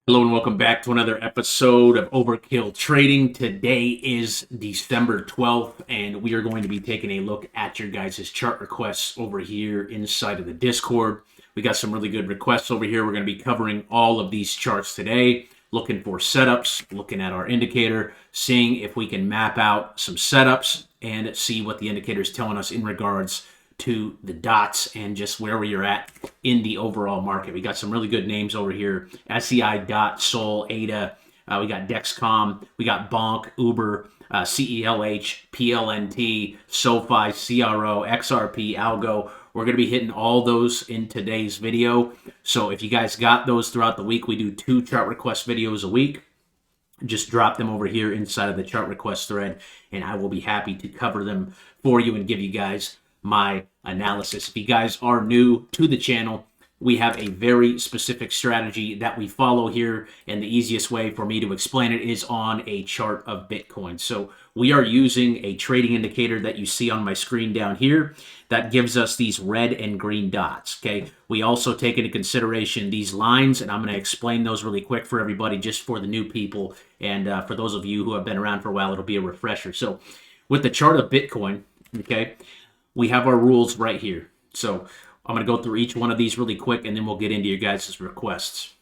Hello and welcome back to another episode of Overkill Trading. Today is December 12th, and we are going to be taking a look at your guys' chart requests over here inside of the Discord. We got some really good requests over here. We're going to be covering all of these charts today, looking for setups, looking at our indicator, seeing if we can map out some setups and see what the indicator is telling us in regards to the dots and just where we are at in the overall market. We got some really good names over here: SEI, Dot, Sol, ADA. We got Dexcom. We got Bonk, Uber, CELH, PLNT, SOFI, CRO, XRP, Algo. We're going to be hitting all those in today's video. So if you guys got those throughout the week, we do 2 chart request videos a week. Just drop them over here inside of the chart request thread, and I will be happy to cover them for you and give you guys my analysis. If you guys are new to the channel, we have a very specific strategy that we follow here, and the easiest way for me to explain it is on a chart of Bitcoin. So we are using a trading indicator that you see on my screen down here that gives us these red and green dots. Okay, we also take into consideration these lines, and I'm going to explain those really quick for everybody, just for the new people, and for those of you who have been around for a while, it'll be a refresher. So with the chart of Bitcoin, okay, we have our rules right here. So I'm going to go through each one of these really quick, and then we'll get into your guys' requests.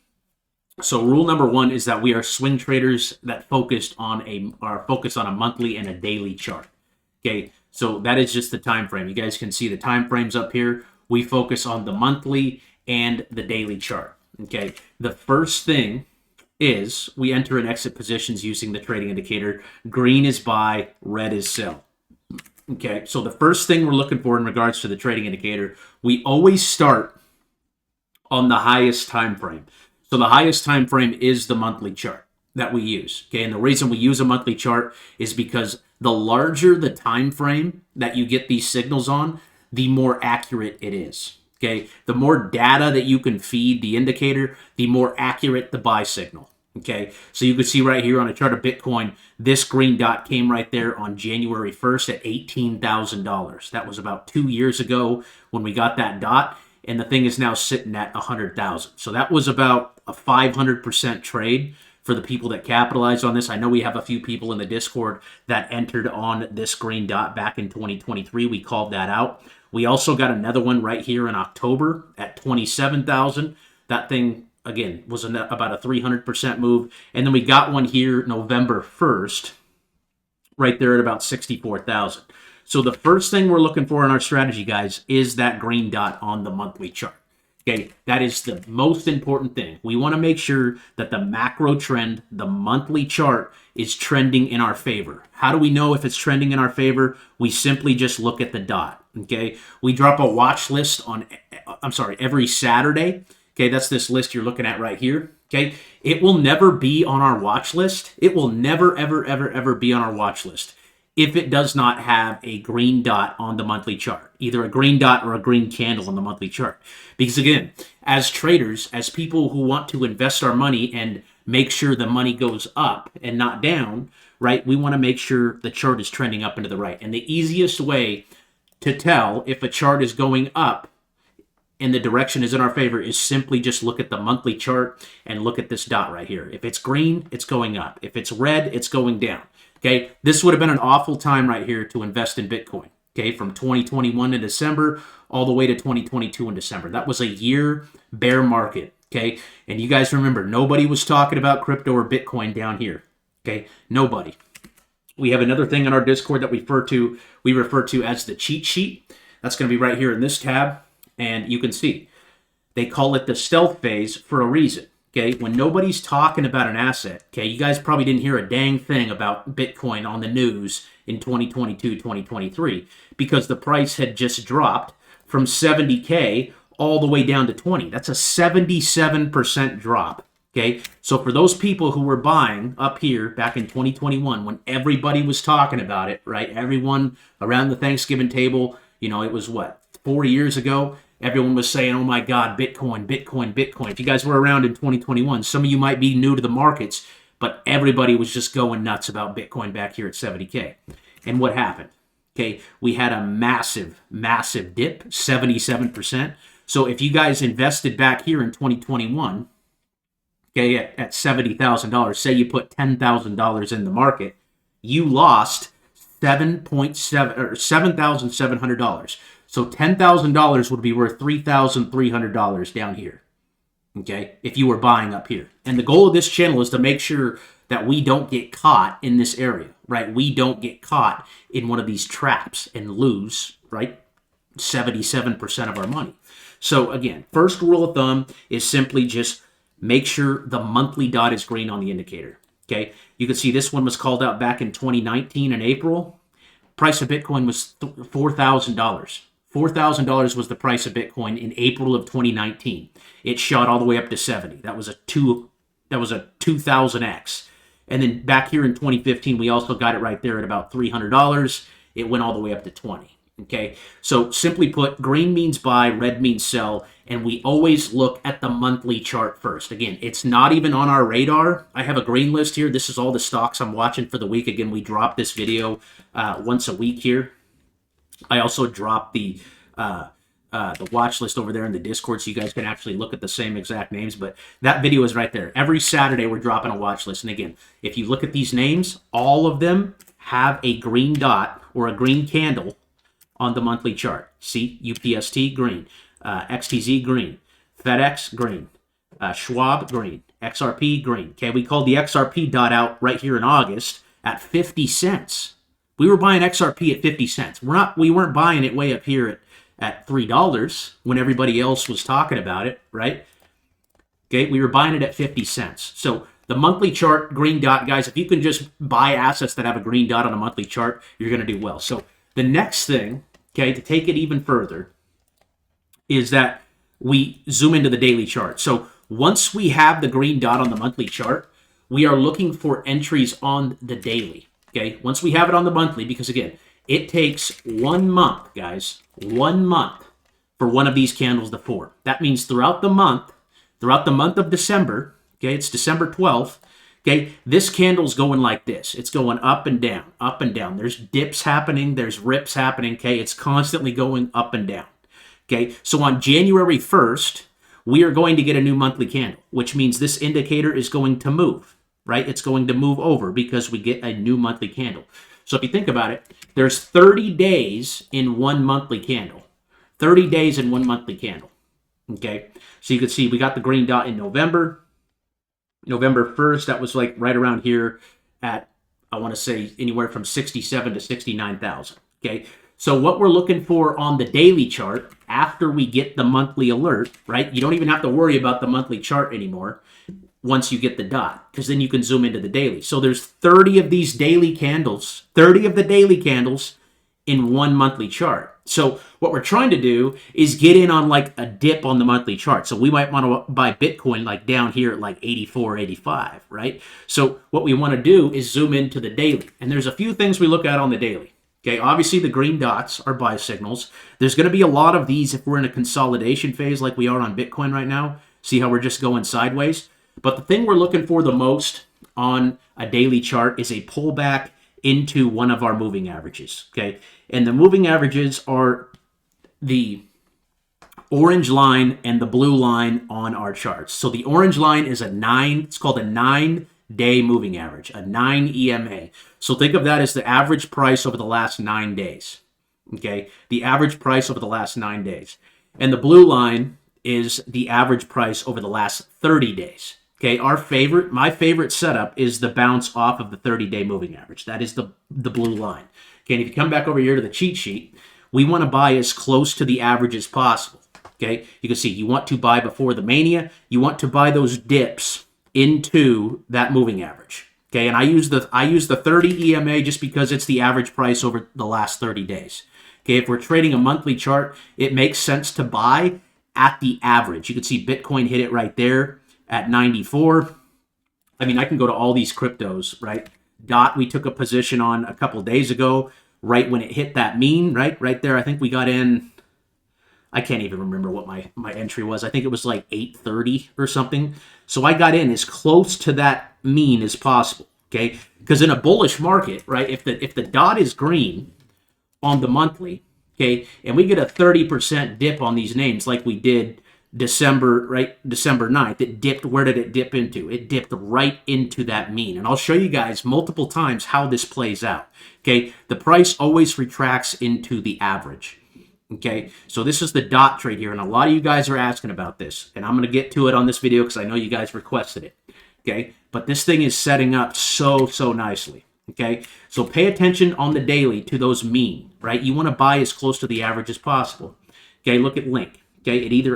So rule number 1 is that we are swing traders that are focused on a monthly and a daily chart. Okay, so that is just the time frame. You guys can see the time frames up here. We focus on the monthly and the daily chart. Okay, the first thing is we enter and exit positions using the trading indicator. Green is buy, red is sell. Okay, so the first thing we're looking for in regards to the trading indicator, we always start on the highest time frame. So the highest time frame is the monthly chart that we use. Okay, and the reason we use a monthly chart is because the larger the time frame that you get these signals on, the more accurate it is. Okay, the more data that you can feed the indicator, the more accurate the buy signal. Okay, so you can see right here on a chart of Bitcoin, this green dot came right there on January 1st at $18,000. That was about 2 years ago when we got that dot, and the thing is now sitting at 100,000. So that was about a 500% trade for the people that capitalized on this. I know we have a few people in the Discord that entered on this green dot back in 2023. We called that out. We also got another one right here in October at 27,000. That thing, again, was about a 300% move. And then we got one here November 1st, right there at about 64,000. So the first thing we're looking for in our strategy, guys, is that green dot on the monthly chart. Okay, that is the most important thing. We want to make sure that the macro trend, the monthly chart, is trending in our favor. How do we know if it's trending in our favor? We simply just look at the dot. Okay, we drop a watch list every Saturday. Okay, that's this list you're looking at right here. Okay, it will never be on our watch list. It will never, ever, ever, ever be on our watch list if it does not have a green dot on the monthly chart, either a green dot or a green candle on the monthly chart. Because again, as traders, as people who want to invest our money and make sure the money goes up and not down, right? We want to make sure the chart is trending up and to the right. And the easiest way to tell if a chart is going up and the direction is in our favor is simply just look at the monthly chart and look at this dot right here. If it's green, it's going up. If it's red, it's going down. Okay, this would have been an awful time right here to invest in Bitcoin. Okay, from 2021 in December all the way to 2022 in December. That was a year bear market. Okay, and you guys remember, nobody was talking about crypto or Bitcoin down here. Okay, nobody. We have another thing in our Discord that we refer to as the cheat sheet. That's going to be right here in this tab. And you can see they call it the stealth phase for a reason. Okay, when nobody's talking about an asset, okay, you guys probably didn't hear a dang thing about Bitcoin on the news in 2022, 2023, because the price had just dropped from 70K all the way down to 20. That's a 77% drop. Okay, so for those people who were buying up here back in 2021, when everybody was talking about it, right? Everyone around the Thanksgiving table, it was what, 4 years ago? Everyone was saying, oh my God, Bitcoin, Bitcoin, Bitcoin. If you guys were around in 2021, some of you might be new to the markets, but everybody was just going nuts about Bitcoin back here at 70K. And what happened? Okay, we had a massive, massive dip, 77%. So if you guys invested back here in 2021, okay, at $70,000, say you put $10,000 in the market, you lost 7.7 or $7,700. So $10,000 would be worth $3,300 down here. Okay, if you were buying up here. And the goal of this channel is to make sure that we don't get caught in this area, right? We don't get caught in one of these traps and lose, right, 77% of our money. So again, first rule of thumb is simply just make sure the monthly dot is green on the indicator. Okay, you can see this one was called out back in 2019 in April. Price of Bitcoin was $4,000. $4,000 was the price of Bitcoin in April of 2019. It shot all the way up to 70. That was a 2,000x. And then back here in 2015, we also got it right there at about $300. It went all the way up to 20. Okay, so simply put, green means buy, red means sell, and we always look at the monthly chart first. Again, it's not even on our radar. I have a green list here. This is all the stocks I'm watching for the week. Again, we drop this video once a week here. I also drop the watch list over there in the Discord, so you guys can actually look at the same exact names. But that video is right there. Every Saturday, we're dropping a watch list. And again, if you look at these names, all of them have a green dot or a green candle on the monthly chart. See, UPST, green. XTZ, green. FedEx, green. Schwab, green. XRP, green. Okay, we called the XRP dot out right here in August at 50 cents. We were buying XRP at 50 cents. We weren't buying it way up here at $3 when everybody else was talking about it, right? Okay, we were buying it at 50 cents. So the monthly chart, green dot, guys, if you can just buy assets that have a green dot on a monthly chart, you're going to do well. So the next thing, okay, to take it even further, is that we zoom into the daily chart. So once we have the green dot on the monthly chart, we are looking for entries on the daily. Okay, once we have it on the monthly, because again, it takes 1 month, guys, 1 month for one of these candles to form. That means throughout the month of December, okay, it's December 12th, okay, this candle's going like this. It's going up and down, up and down. There's dips happening, there's rips happening, okay? It's constantly going up and down, okay? So on January 1st, we are going to get a new monthly candle, which means this indicator is going to move, right? It's going to move over because we get a new monthly candle. So if you think about it, there's 30 days in one monthly candle. 30 days in one monthly candle, okay? So you can see we got the green dot in November. November 1st, that was like right around here at, I want to say, anywhere from 67 to 69,000, okay? So what we're looking for on the daily chart, after we get the monthly alert, right? You don't even have to worry about the monthly chart anymore once you get the dot, because then you can zoom into the daily. So there's 30 of these daily candles, 30 of the daily candles in one monthly chart. So what we're trying to do is get in on like a dip on the monthly chart. So we might want to buy Bitcoin like down here at like 84, 85, right? So what we want to do is zoom into the daily. And there's a few things we look at on the daily. Okay, obviously the green dots are buy signals. There's going to be a lot of these if we're in a consolidation phase like we are on Bitcoin right now. See how we're just going sideways? But the thing we're looking for the most on a daily chart is a pullback into one of our moving averages, okay? And the moving averages are the orange line and the blue line on our charts. So the orange line is it's called a 9-day moving average, a 9 EMA. So think of that as the average price over the last 9 days, okay? The average price over the last 9 days. And the blue line is the average price over the last 30 days. Okay, my favorite setup is the bounce off of the 30-day moving average. That is the blue line. Okay, and if you come back over here to the cheat sheet, we want to buy as close to the average as possible. Okay, you can see you want to buy before the mania. You want to buy those dips into that moving average. Okay, and I use the 30 EMA just because it's the average price over the last 30 days. Okay, if we're trading a monthly chart, it makes sense to buy at the average. You can see Bitcoin hit it right there at 94. I mean, I can go to all these cryptos, right? DOT, we took a position on a couple days ago, right when it hit that mean, right there. I think we got in, I can't even remember what my entry was. I think it was like 830 or something. So I got in as close to that mean as possible, okay? Because in a bullish market, right, if the DOT is green on the monthly, okay, and we get a 30% dip on these names like we did December, right? December 9th. It dipped. Where did it dip into? It dipped right into that mean. And I'll show you guys multiple times how this plays out. Okay. The price always retracts into the average. Okay. So this is the dot trade here. And a lot of you guys are asking about this. And I'm going to get to it on this video because I know you guys requested it. Okay. But this thing is setting up so nicely. Okay. So pay attention on the daily to those mean, right? You want to buy as close to the average as possible. Okay. Look at Link. Okay, it either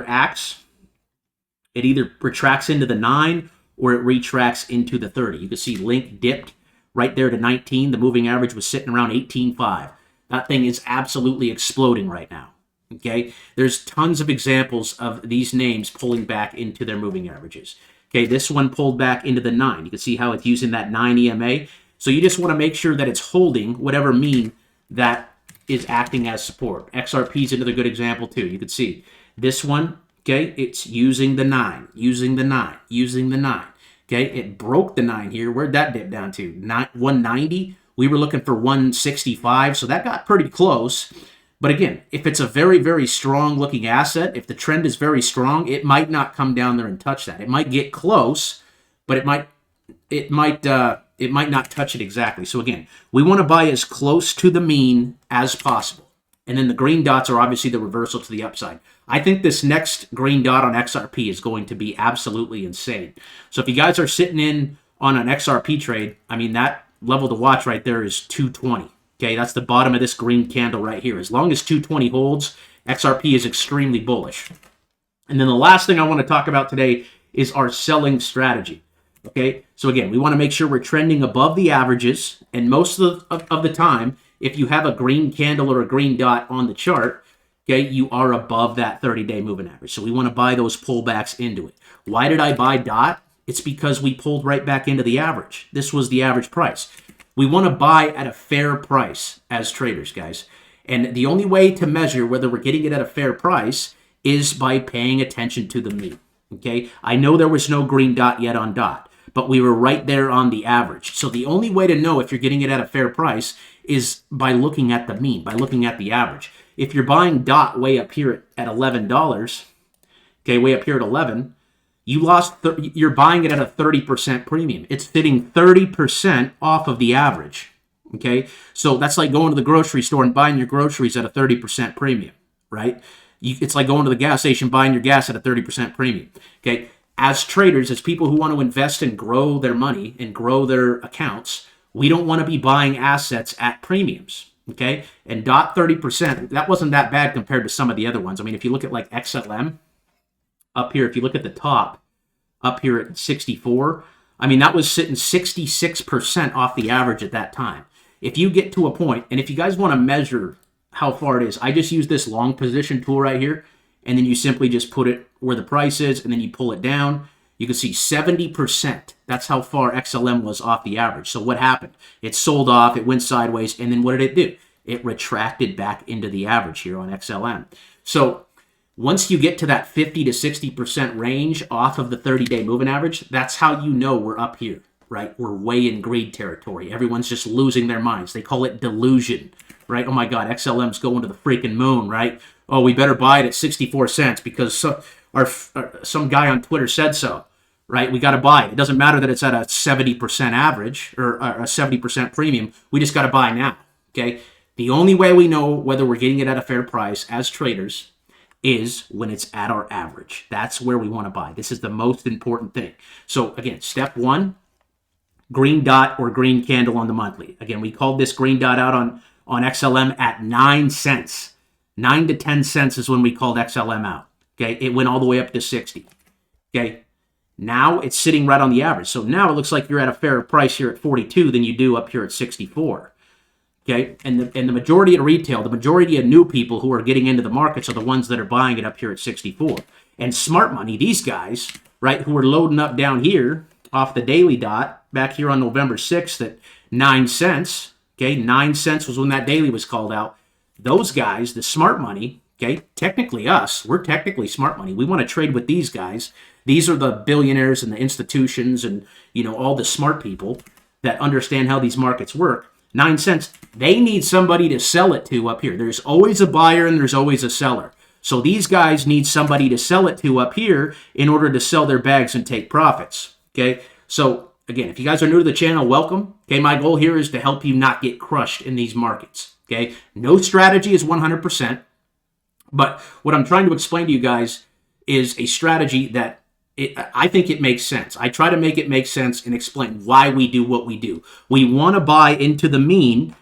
retracts into the 9 or it retracts into the 30. You can see Link dipped right there to 19. The moving average was sitting around 18.5. That thing is absolutely exploding right now. Okay, there's tons of examples of these names pulling back into their moving averages. Okay, this one pulled back into the 9. You can see how it's using that 9 EMA. So you just want to make sure that it's holding whatever mean that is acting as support. XRP is another good example too. You can see this one, okay, it's using the 9, using the 9, using the 9. Okay, it broke the 9 here. Where'd that dip down to? 190. We were looking for 165, so that got pretty close. But again, if it's a very strong looking asset, if the trend is very strong, it might not come down there and touch that. It might get close, but it might not touch it exactly. So again, we want to buy as close to the mean as possible. And then the green dots are obviously the reversal to the upside. I think this next green dot on XRP is going to be absolutely insane. So if you guys are sitting in on an XRP trade, I mean, that level to watch right there is 220. Okay, that's the bottom of this green candle right here. As long as 220 holds, XRP is extremely bullish. And then the last thing I want to talk about today is our selling strategy. Okay, so again, we want to make sure we're trending above the averages. And most of the time, if you have a green candle or a green dot on the chart, okay, you are above that 30-day moving average. So we want to buy those pullbacks into it. Why did I buy dot? It's because we pulled right back into the average. This was the average price. We want to buy at a fair price as traders, guys. And the only way to measure whether we're getting it at a fair price is by paying attention to the mean. Okay, I know there was no green dot yet on dot, but we were right there on the average. So the only way to know if you're getting it at a fair price is by looking at the mean, by looking at the average. If you're buying dot way up here at $11, okay, way up here at 11, you're buying it at a 30% premium. It's sitting 30% off of the average, okay? So that's like going to the grocery store and buying your groceries at a 30% premium, right? It's like going to the gas station, buying your gas at a 30% premium, okay? As traders, as people who want to invest and grow their money and grow their accounts, we don't want to be buying assets at premiums, okay? And dot 30%, that wasn't that bad compared to some of the other ones. I mean, if you look at like XLM up here, if you look at the top up here at 64, I mean, that was sitting 66% off the average at that time. If you get to a point, and if you guys want to measure how far it is, I just use this long position tool right here, and then you simply just put it where the price is, and then you pull it down. You can see 70%. That's how far XLM was off the average. So what happened? It sold off, it went sideways, and then what did it do? It retracted back into the average here on XLM. So once you get to that 50 to 60% range off of the 30-day moving average, that's how you know we're up here, right? We're way in greed territory. Everyone's just losing their minds. They call it delusion, right? Oh my God, XLM's going to the freaking moon, right? Oh, we better buy it at 64 cents because some guy on Twitter said so, right? We got to buy it. It doesn't matter that it's at a 70% average or a 70% premium. We just got to buy now, okay? The only way we know whether we're getting it at a fair price as traders is when it's at our average. That's where we want to buy. This is the most important thing. So again, step one, green dot or green candle on the monthly. Again, we called this green dot out on XLM at 9 cents. 9 to 10 cents is when we called XLM out. Okay, it went all the way up to 60. Okay, now it's sitting right on the average. So now it looks like you're at a fairer price here at 42 than you do up here at 64. Okay, and the majority of retail, the majority of new people who are getting into the markets are the ones that are buying it up here at 64. And smart money, these guys, right, who are loading up down here off the daily dot back here on November 6th at 9 cents. Okay, 9 cents was when that daily was called out. Those guys, the smart money, okay, technically us, we're technically smart money. We want to trade with these guys. These are the billionaires and the institutions and, you know, all the smart people that understand how these markets work. 9 cents, they need somebody to sell it to up here. There's always a buyer and there's always a seller. So these guys need somebody to sell it to up here in order to sell their bags and take profits. Okay, so again, if you guys are new to the channel, welcome. Okay, my goal here is to help you not get crushed in these markets. Okay, no strategy is 100%, but what I'm trying to explain to you guys is a strategy that I think it makes sense. I try to make it make sense and explain why we do what we do. We want to buy into the mean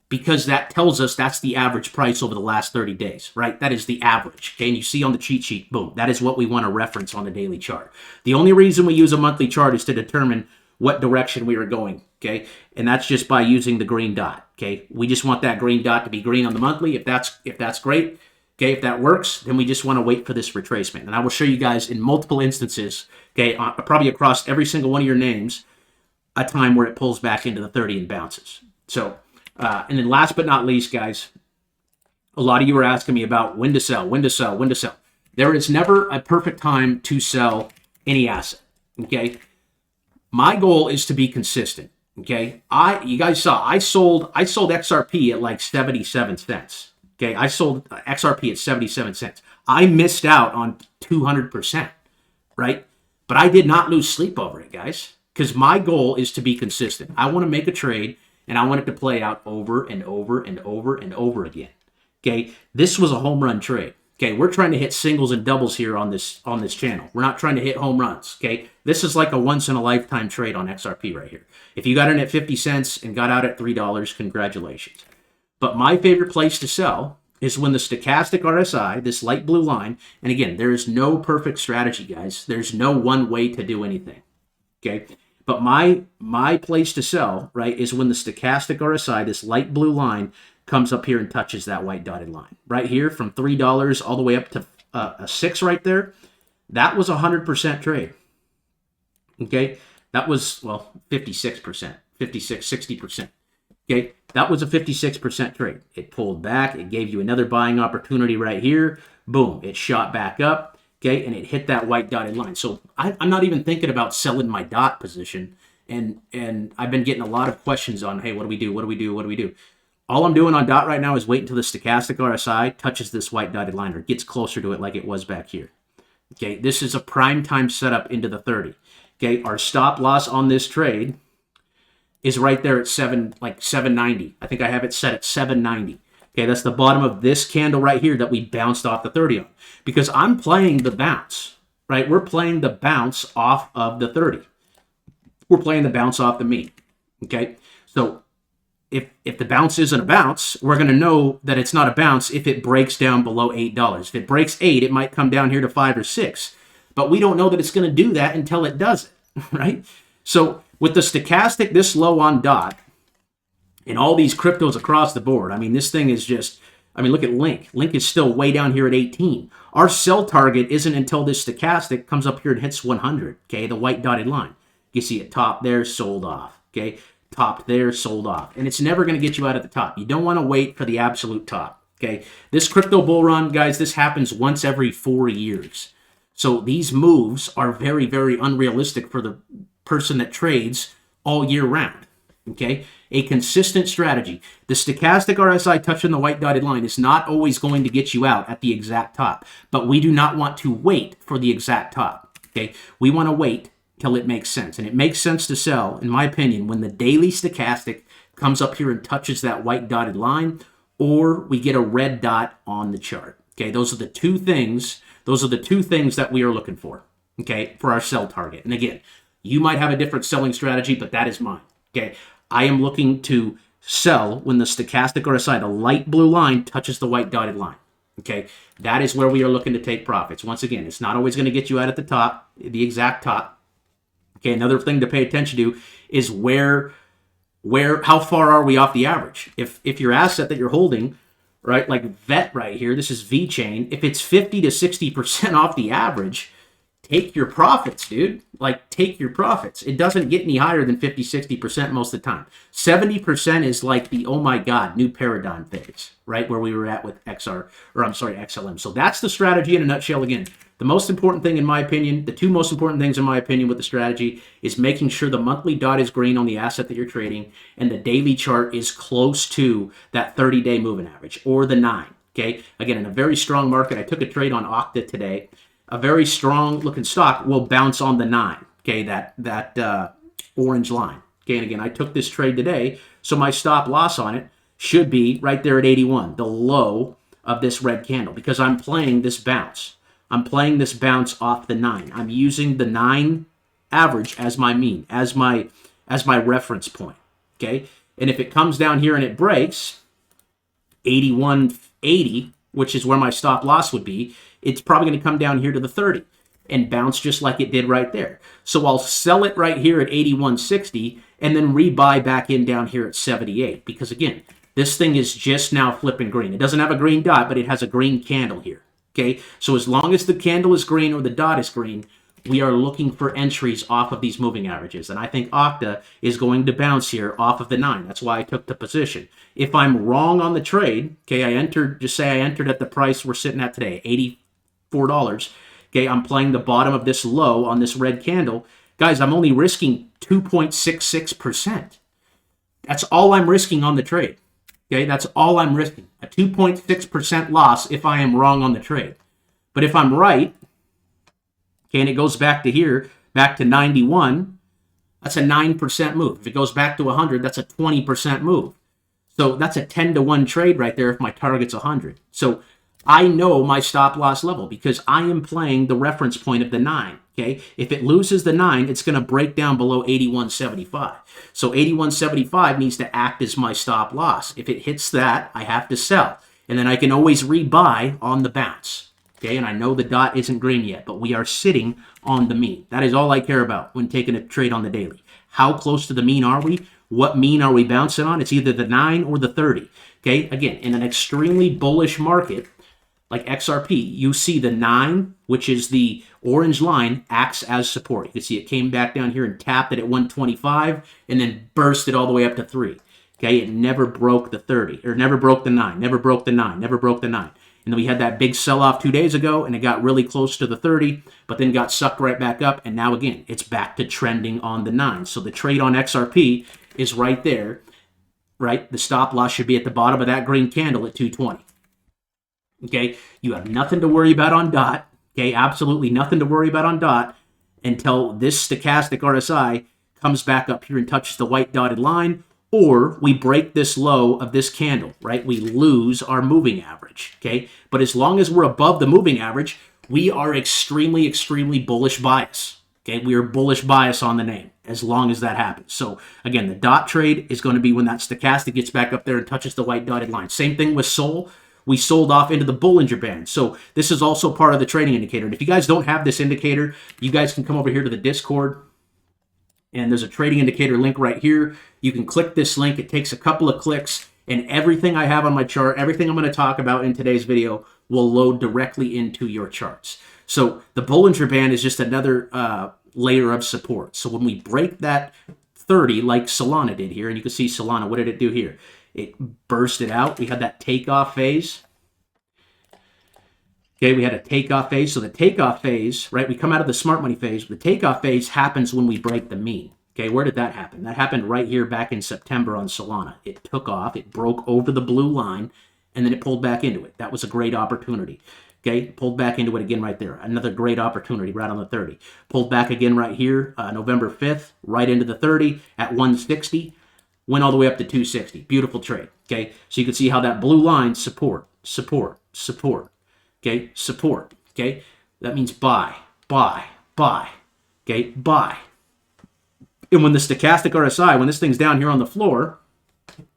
because that tells us that's the average price over the last 30 days, right? That is the average, okay? And you see on the cheat sheet, boom, that is what we want to reference on the daily chart. The only reason we use a monthly chart is to determine what direction we are going, okay? And that's just by using the green dot, okay? We just want that green dot to be green on the monthly. If that's great, okay, if that works, then we just want to wait for this retracement. And I will show you guys in multiple instances, okay, probably across every single one of your names, a time where it pulls back into the 30 and bounces. So, and then last but not least, guys, a lot of you are asking me about when to sell, when to sell, when to sell. There is never a perfect time to sell any asset, okay? My goal is to be consistent, okay? You guys saw, I sold XRP at like 77 cents. Okay, I sold XRP at 77 cents. I missed out on 200%, right? But I did not lose sleep over it, guys, because my goal is to be consistent. I want to make a trade, and I want it to play out over and over and over and over again. Okay, this was a home run trade. Okay, we're trying to hit singles and doubles here on this channel. We're not trying to hit home runs. Okay, this is like a once-in-a-lifetime trade on XRP right here. If you got in at 50 cents and got out at $3, congratulations. But my favorite place to sell is when the stochastic RSI, this light blue line, and again, there is no perfect strategy, guys. There's no one way to do anything, okay? But my place to sell, right, is when the stochastic RSI, this light blue line, comes up here and touches that white dotted line. Right here from $3 all the way up to a 6 right there, that was a 100% trade, okay? That was, well, 56%, 56, 60%. Okay, that was a 56% trade. It pulled back. It gave you another buying opportunity right here. Boom, it shot back up, okay, and it hit that white dotted line. So I'm not even thinking about selling my dot position, and I've been getting a lot of questions on, hey, what do we do? What do we do? What do we do? All I'm doing on dot right now is wait until the stochastic RSI touches this white dotted line or gets closer to it like it was back here. Okay, this is a prime time setup into the 30. Okay, our stop loss on this trade is right there at 790. I think I have it set at 790. Okay, that's the bottom of this candle right here that we bounced off the 30 on. Because I'm playing the bounce, right? We're playing the bounce off of the 30. We're playing the bounce off the mean. Okay, so if the bounce isn't a bounce, we're going to know that it's not a bounce if it breaks down below $8. If it breaks 8, it might come down here to 5 or 6. But we don't know that it's going to do that until it does it, right? So with the stochastic this low on dot and all these cryptos across the board, I mean, this thing is just, I mean, look at Link. Link is still way down here at 18. Our sell target isn't until this stochastic comes up here and hits 100, okay, the white dotted line. You see it top there, sold off, okay, topped there, sold off. And it's never going to get you out at the top. You don't want to wait for the absolute top, okay? This crypto bull run, guys, this happens once every 4 years. So these moves are very, very unrealistic for the person that trades all year round, okay? A consistent strategy. The stochastic RSI touching the white dotted line is not always going to get you out at the exact top, but we do not want to wait for the exact top, okay? We want to wait till it makes sense, and it makes sense to sell, in my opinion, when the daily stochastic comes up here and touches that white dotted line, or we get a red dot on the chart, okay? Those are the two things that we are looking for, okay, for our sell target. And again, you might have a different selling strategy, but that is mine, okay? I am looking to sell when the stochastic RSI, the light blue line, touches the white dotted line, okay? That is where we are looking to take profits. Once again, it's not always going to get you out at the top, the exact top, okay? Another thing to pay attention to is how far are we off the average? If your asset that you're holding, right, like VET right here, this is VeChain, if it's 50 to 60% off the average, take your profits, dude. Like, take your profits. It doesn't get any higher than 50, 60% most of the time. 70% is like the, oh my God, new paradigm phase, right? Where we were at with XLM. So that's the strategy in a nutshell. Again, the most important thing in my opinion, the two most important things in my opinion with the strategy is making sure the monthly dot is green on the asset that you're trading and the daily chart is close to that 30-day moving average or the 9. Okay, again, in a very strong market, I took a trade on Okta today. A very strong looking stock will bounce on the 9. Okay, that orange line. Okay, and again, I took this trade today, so my stop loss on it should be right there at 81, the low of this red candle, because I'm playing this bounce. I'm playing this bounce off the 9. I'm using the 9 average as my mean, as my reference point. Okay, and if it comes down here and it breaks 81.80, which is where my stop loss would be, it's probably going to come down here to the 30 and bounce just like it did right there. So I'll sell it right here at 81.60 and then rebuy back in down here at 78, because again, this thing is just now flipping green. It doesn't have a green dot, but it has a green candle here. Okay, so as long as the candle is green or the dot is green, we are looking for entries off of these moving averages. And I think Okta is going to bounce here off of the 9. That's why I took the position. If I'm wrong on the trade, okay, just say I entered at the price we're sitting at today, $84. Okay, I'm playing the bottom of this low on this red candle. Guys, I'm only risking 2.66%. That's all I'm risking on the trade. Okay, that's all I'm risking. A 2.6% loss if I am wrong on the trade. But if I'm right, okay, and it goes back to here, back to 91, that's a 9% move. If it goes back to 100, that's a 20% move. So that's a 10-to-1 trade right there if my target's 100. So I know my stop loss level because I am playing the reference point of the 9. Okay, if it loses the 9, it's going to break down below 81.75. So 81.75 needs to act as my stop loss. If it hits that, I have to sell. And then I can always rebuy on the bounce. Okay, and I know the dot isn't green yet, but we are sitting on the mean. That is all I care about when taking a trade on the daily. How close to the mean are we? What mean are we bouncing on? It's either the 9 or the 30. Okay, again, in an extremely bullish market like XRP, you see the 9, which is the orange line, acts as support. You can see it came back down here and tapped it at 125 and then bursted all the way up to 3. Okay, it never broke the 30, or never broke the 9, never broke the 9, never broke the 9. And then we had that big sell-off 2 days ago, and it got really close to the 30, but then got sucked right back up, and now again, it's back to trending on the 9. So the trade on XRP is right there, right? The stop loss should be at the bottom of that green candle at 220. Okay, you have nothing to worry about on DOT. Okay, absolutely nothing to worry about on DOT until this stochastic RSI comes back up here and touches the white dotted line, or we break this low of this candle, right? We lose our moving average, okay? But as long as we're above the moving average, we are extremely, extremely bullish bias, okay? We are bullish bias on the name as long as that happens. So again, the DOT trade is going to be when that stochastic gets back up there and touches the white dotted line. Same thing with SOL. We sold off into the Bollinger Band. So this is also part of the trading indicator. And if you guys don't have this indicator, you guys can come over here to the Discord. And there's a trading indicator link right here. You can click this link. It takes a couple of clicks. And everything I have on my chart, everything I'm going to talk about in today's video will load directly into your charts. So the Bollinger Band is just another layer of support. So when we break that 30, like Solana did here, and you can see Solana, what did it do here? It bursted out. We had that takeoff phase. Okay, we had a takeoff phase. So the takeoff phase, right, we come out of the smart money phase. The takeoff phase happens when we break the mean. Okay, where did that happen? That happened right here back in September on Solana. It took off. It broke over the blue line, and then it pulled back into it. That was a great opportunity. Okay, pulled back into it again right there. Another great opportunity right on the 30. Pulled back again right here, November 5th, right into the 30 at 160. Went all the way up to 260. Beautiful trade. Okay, so you can see how that blue line, support, support, support. Okay, support. Okay, that means buy, buy, buy. Okay, buy. And when the stochastic RSI, when this thing's down here on the floor,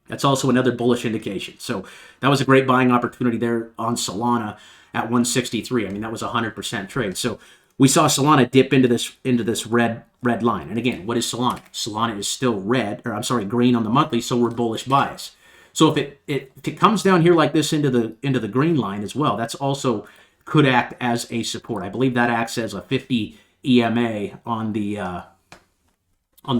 that's also another bullish indication. So that was a great buying opportunity there on Solana at 163. I mean, that was a 100% trade. So we saw Solana dip into this red line. And again, what is Solana? Solana is still red, or I'm sorry, green on the monthly, so we're bullish bias. So if it comes down here like this into the green line as well, that's also could act as a support. I believe that acts as a 50 EMA on the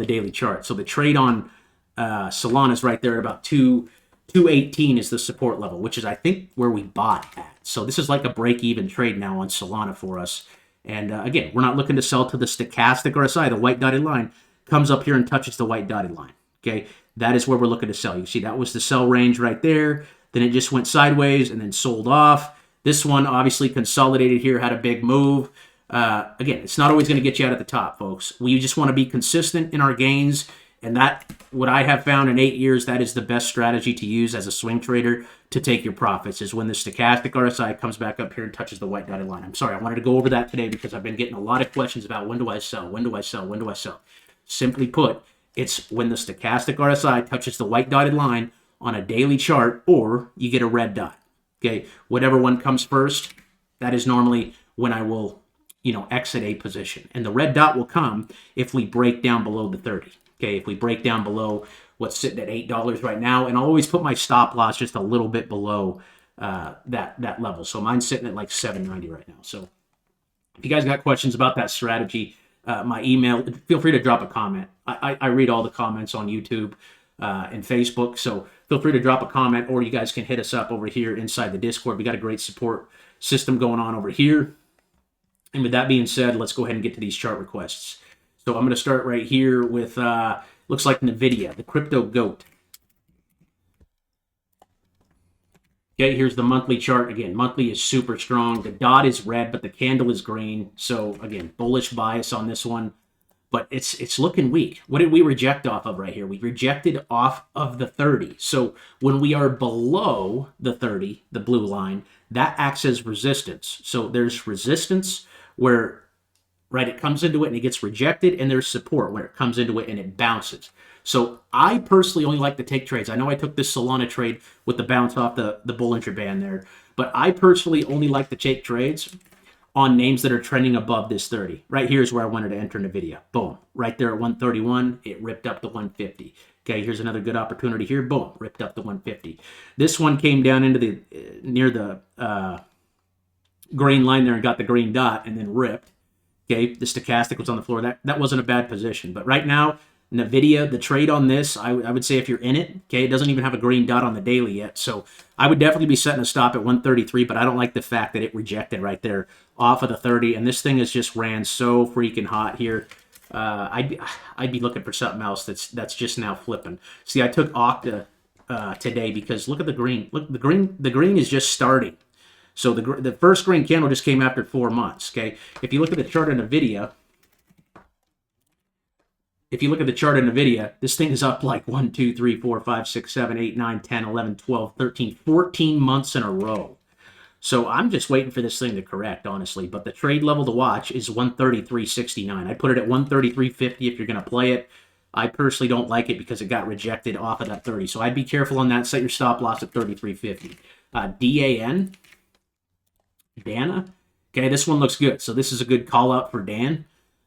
daily chart. So the trade on Solana is right there at about 218 is the support level, which is I think where we bought at. So this is like a break-even trade now on Solana for us. And again, we're not looking to sell to the stochastic RSI. The white dotted line comes up here and touches the white dotted line. Okay, that is where we're looking to sell. You see, that was the sell range right there. then it just went sideways and then sold off. This one obviously consolidated here, had a big move. Again, it's not always going to get you out at the top, folks. We just want to be consistent in our gains, and that, what I have found in 8 years, that is the best strategy to use as a swing trader to take your profits, is when the stochastic RSI comes back up here and touches the white dotted line. I'm sorry, I wanted to go over that today because I've been getting a lot of questions about when do I sell, when do I sell, when do I sell. Simply put, it's when the stochastic RSI touches the white dotted line on a daily chart, or you get a red dot. Okay, whatever one comes first, that is normally when I will, exit a position. And the red dot will come if we break down below the 30. Okay, if we break down below what's sitting at $8 right now, and I'll always put my stop loss just a little bit below that level. So mine's sitting at like 790 right now. So if you guys got questions about that strategy, my email, feel free to drop a comment. I read all the comments on YouTube and Facebook, so feel free to drop a comment, or you guys can hit us up over here inside the Discord. We got a great support system going on over here. And with that being said, let's go ahead and get to these chart requests. So I'm going to start right here with, looks like NVIDIA, the crypto goat. Okay, here's the monthly chart. Again, monthly is super strong. The dot is red, but the candle is green. So again, bullish bias on this one, but it's looking weak. What did we reject off of right here? We rejected off of the 30. So when we are below the 30, the blue line, that acts as resistance. So there's resistance where, right, it comes into it and it gets rejected, and there's support where it comes into it and it bounces. So I personally only like to take trades. I know I took this Solana trade with the bounce off the Bollinger Band there, but I personally only like to take trades on names that are trending above this 30. Right here is where I wanted to enter NVIDIA. Boom. Right there at 131, it ripped up to 150. Okay, here's another good opportunity here. Boom, ripped up to 150. This one came down into the near the green line there and got the green dot and then ripped. Okay, the stochastic was on the floor. That wasn't a bad position. But right now, NVIDIA, the trade on this, I would say if you're in it, okay, it doesn't even have a green dot on the daily yet. So I would definitely be setting a stop at 133, but I don't like the fact that it rejected right there off of the 30. And this thing has just ran so freaking hot here. I'd be looking for something else that's just now flipping. See, I took Okta today because look at the green. Look, the green is just starting. So the first green candle just came after 4 months. Okay, if you look at the chart in NVIDIA, this thing is up like 1, 2, 3, 4, 5, 6, 7, 8, 9, 10, 11, 12, 13, 14 months in a row. So I'm just waiting for this thing to correct, honestly. But the trade level to watch is 133.69. I put it at 133.50 if you're going to play it. I personally don't like it because it got rejected off of that 30. So I'd be careful on that. Set your stop loss at 33.50. Dana. Okay, this one looks good. So this is a good call out for Dan.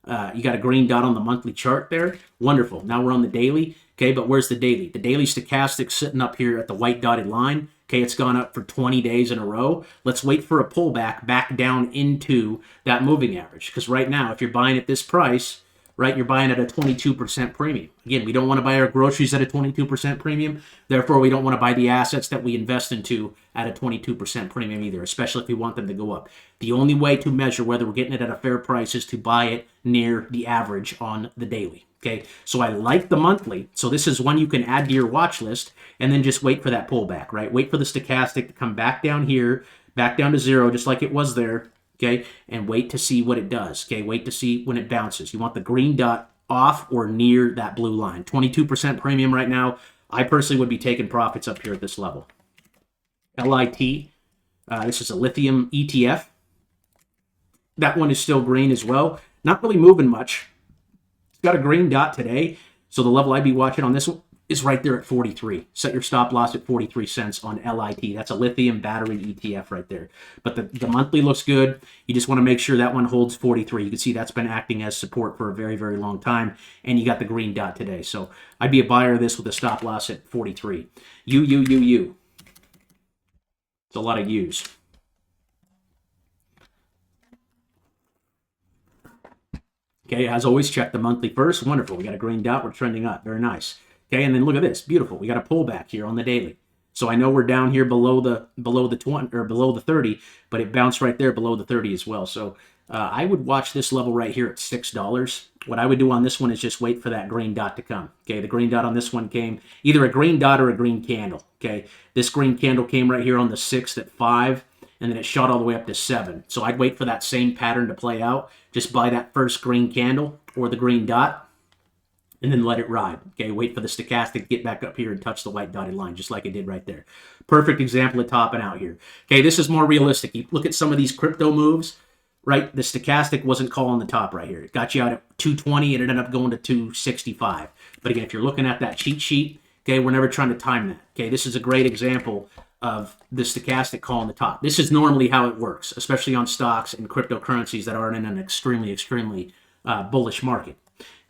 You got a green dot on the monthly chart there. Wonderful. Now we're on the daily. Okay, but where's the daily? The daily stochastic sitting up here at the white dotted line. Okay, it's gone up for 20 days in a row. Let's wait for a pullback back down into that moving average. Because right now, if you're buying at this price, right, you're buying at a 22% premium. Again, we don't want to buy our groceries at a 22% premium. Therefore, we don't want to buy the assets that we invest into at a 22% premium either, especially if we want them to go up. The only way to measure whether we're getting it at a fair price is to buy it near the average on the daily. Okay, so I like the monthly. So this is one you can add to your watch list and then just wait for that pullback, right? Wait for the stochastic to come back down here, back down to 0, just like it was there. Okay, and wait to see what it does. Okay, wait to see when it bounces. You want the green dot off or near that blue line. 22% premium right now. I personally would be taking profits up here at this level. LIT, this is a lithium ETF. That one is still green as well. Not really moving much. It's got a green dot today. So the level I'd be watching on this one is right there at 43. Set your stop loss at 43 cents on LIT. That's a lithium battery ETF right there. But the monthly looks good. You just want to make sure that one holds 43. You can see that's been acting as support for a very, very long time. And you got the green dot today. So I'd be a buyer of this with a stop loss at 43. U. It's a lot of U's. Okay, as always, check the monthly first. Wonderful. We got a green dot. We're trending up. Very nice. Okay, and then look at this. Beautiful. We got a pullback here on the daily. So I know we're down here below the 20 or below the 30, but it bounced right there below the 30 as well. So I would watch this level right here at $6. what I would do on this one is just wait for that green dot to come. Okay, the green dot on this one came either a green dot or a green candle. Okay, this green candle came right here on the 6th at 5, and then it shot all the way up to 7. So I'd wait for that same pattern to play out. Just buy that first green candle or the green dot, and then let it ride. Okay, wait for the stochastic to get back up here and touch the white dotted line, just like it did right there. Perfect example of topping out here. Okay, this is more realistic. You look at some of these crypto moves, right? The stochastic wasn't calling the top right here. It got you out at 220 and it ended up going to 265. But again, if you're looking at that cheat sheet, okay, we're never trying to time that. Okay, this is a great example of the stochastic calling the top. This is normally how it works, especially on stocks and cryptocurrencies that aren't in an extremely bullish market.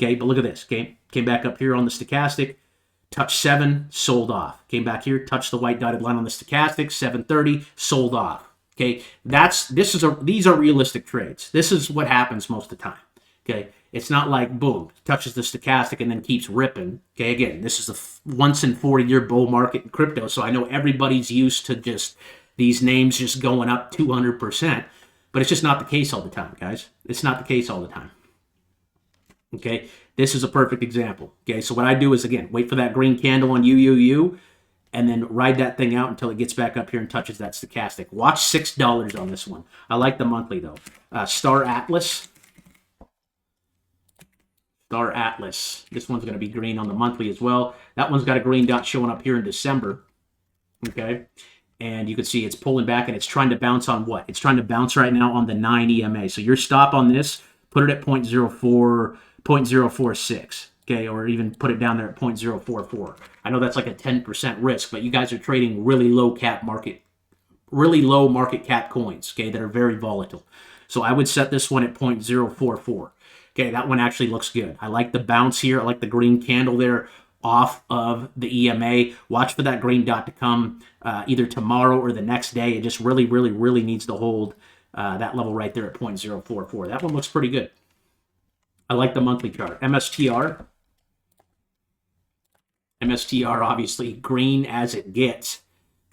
Okay, but look at this. Okay, came back up here on the stochastic, touched 7, sold off. Came back here, touched the white dotted line on the stochastic, 730, sold off. Okay, these are realistic trades. This is what happens most of the time. Okay, it's not like boom, touches the stochastic and then keeps ripping. Okay, again, this is a once in 40-year bull market in crypto, so I know everybody's used to just these names just going up 200%, but it's just not the case all the time, guys. It's not the case all the time. Okay, this is a perfect example. Okay, so what I do is, again, wait for that green candle on UUU, and then ride that thing out until it gets back up here and touches that stochastic. Watch $6 on this one. I like the monthly, though. Star Atlas. Star Atlas. This one's going to be green on the monthly as well. That one's got a green dot showing up here in December. Okay, and you can see it's pulling back, and it's trying to bounce on what? It's trying to bounce right now on the 9 EMA. So your stop on this, put it at 0.04, 0.046, okay, or even put it down there at 0.044. I know that's like a 10% risk, but you guys are trading really low market cap coins, okay, that are very volatile. So I would set this one at 0.044. Okay, that one actually looks good. I like the bounce here. I like the green candle there off of the EMA. Watch for that green dot to come either tomorrow or the next day. It just really needs to hold that level right there at 0.044. That one looks pretty good. I like the monthly chart. MSTR. MSTR obviously green as it gets.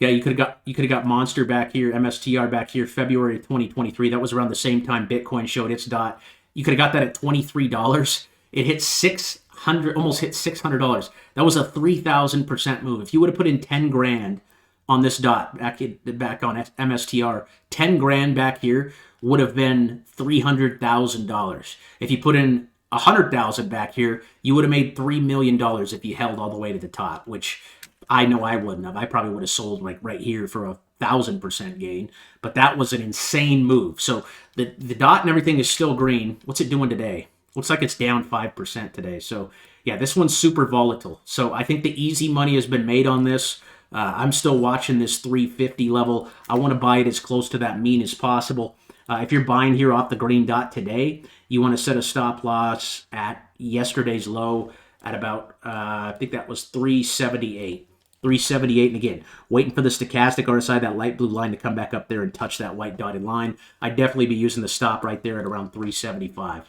Okay, you could have got Monster back here, MSTR back here, February of 2023. That was around the same time Bitcoin showed its dot. You could have got that at $23. It hit 600, almost hit $600. That was a 3,000% move. If you would have put in 10 grand on this dot back on MSTR, 10 grand back here would have been $300,000. If you put in 100,000 back here, you would have made $3 million if you held all the way to the top, which I know I wouldn't have. I probably would have sold like right here for 1,000% gain, but that was an insane move. So the dot and everything is still green. What's it doing today? Looks like it's down 5% today. So yeah, this one's super volatile. So I think the easy money has been made on this. I'm still watching this 350 level. I want to buy it as close to that mean as possible. If you're buying here off the green dot today, you want to set a stop loss at yesterday's low at about, I think that was 378. 378, and again, waiting for the stochastic RSI, that light blue line, to come back up there and touch that white dotted line. I'd definitely be using the stop right there at around 375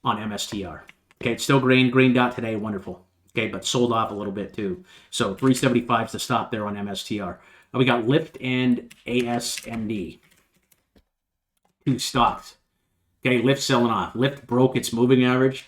on MSTR. Okay, it's still green dot today, wonderful. Okay, but sold off a little bit too. So 375 is the stop there on MSTR. We got Lyft and ASMD. Two stocks. Okay, Lyft selling off. Lyft broke its moving average.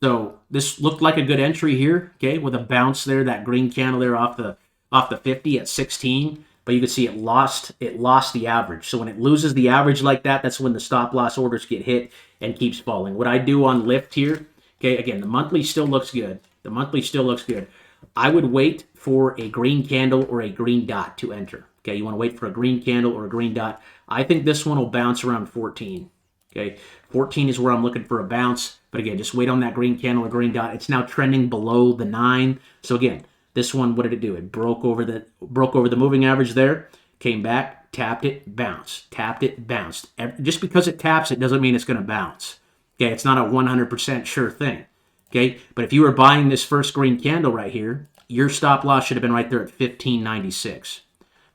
So this looked like a good entry here, okay, with a bounce there, that green candle there off the 50 at 16. But you can see it lost the average. So when it loses the average like that, that's when the stop loss orders get hit and keeps falling. What I do on Lyft here, okay, again, the monthly still looks good. The monthly still looks good. I would wait for a green candle or a green dot to enter. Okay, you want to wait for a green candle or a green dot. I think this one will bounce around 14. Okay, 14 is where I'm looking for a bounce. But again, just wait on that green candle or green dot. It's now trending below the 9. So again, this one, what did it do? It broke over the moving average there, came back, tapped it, bounced, tapped it, bounced. Just because it taps, it doesn't mean it's going to bounce. Okay, it's not a 100% sure thing. Okay, but if you were buying this first green candle right here, your stop loss should have been right there at 1596.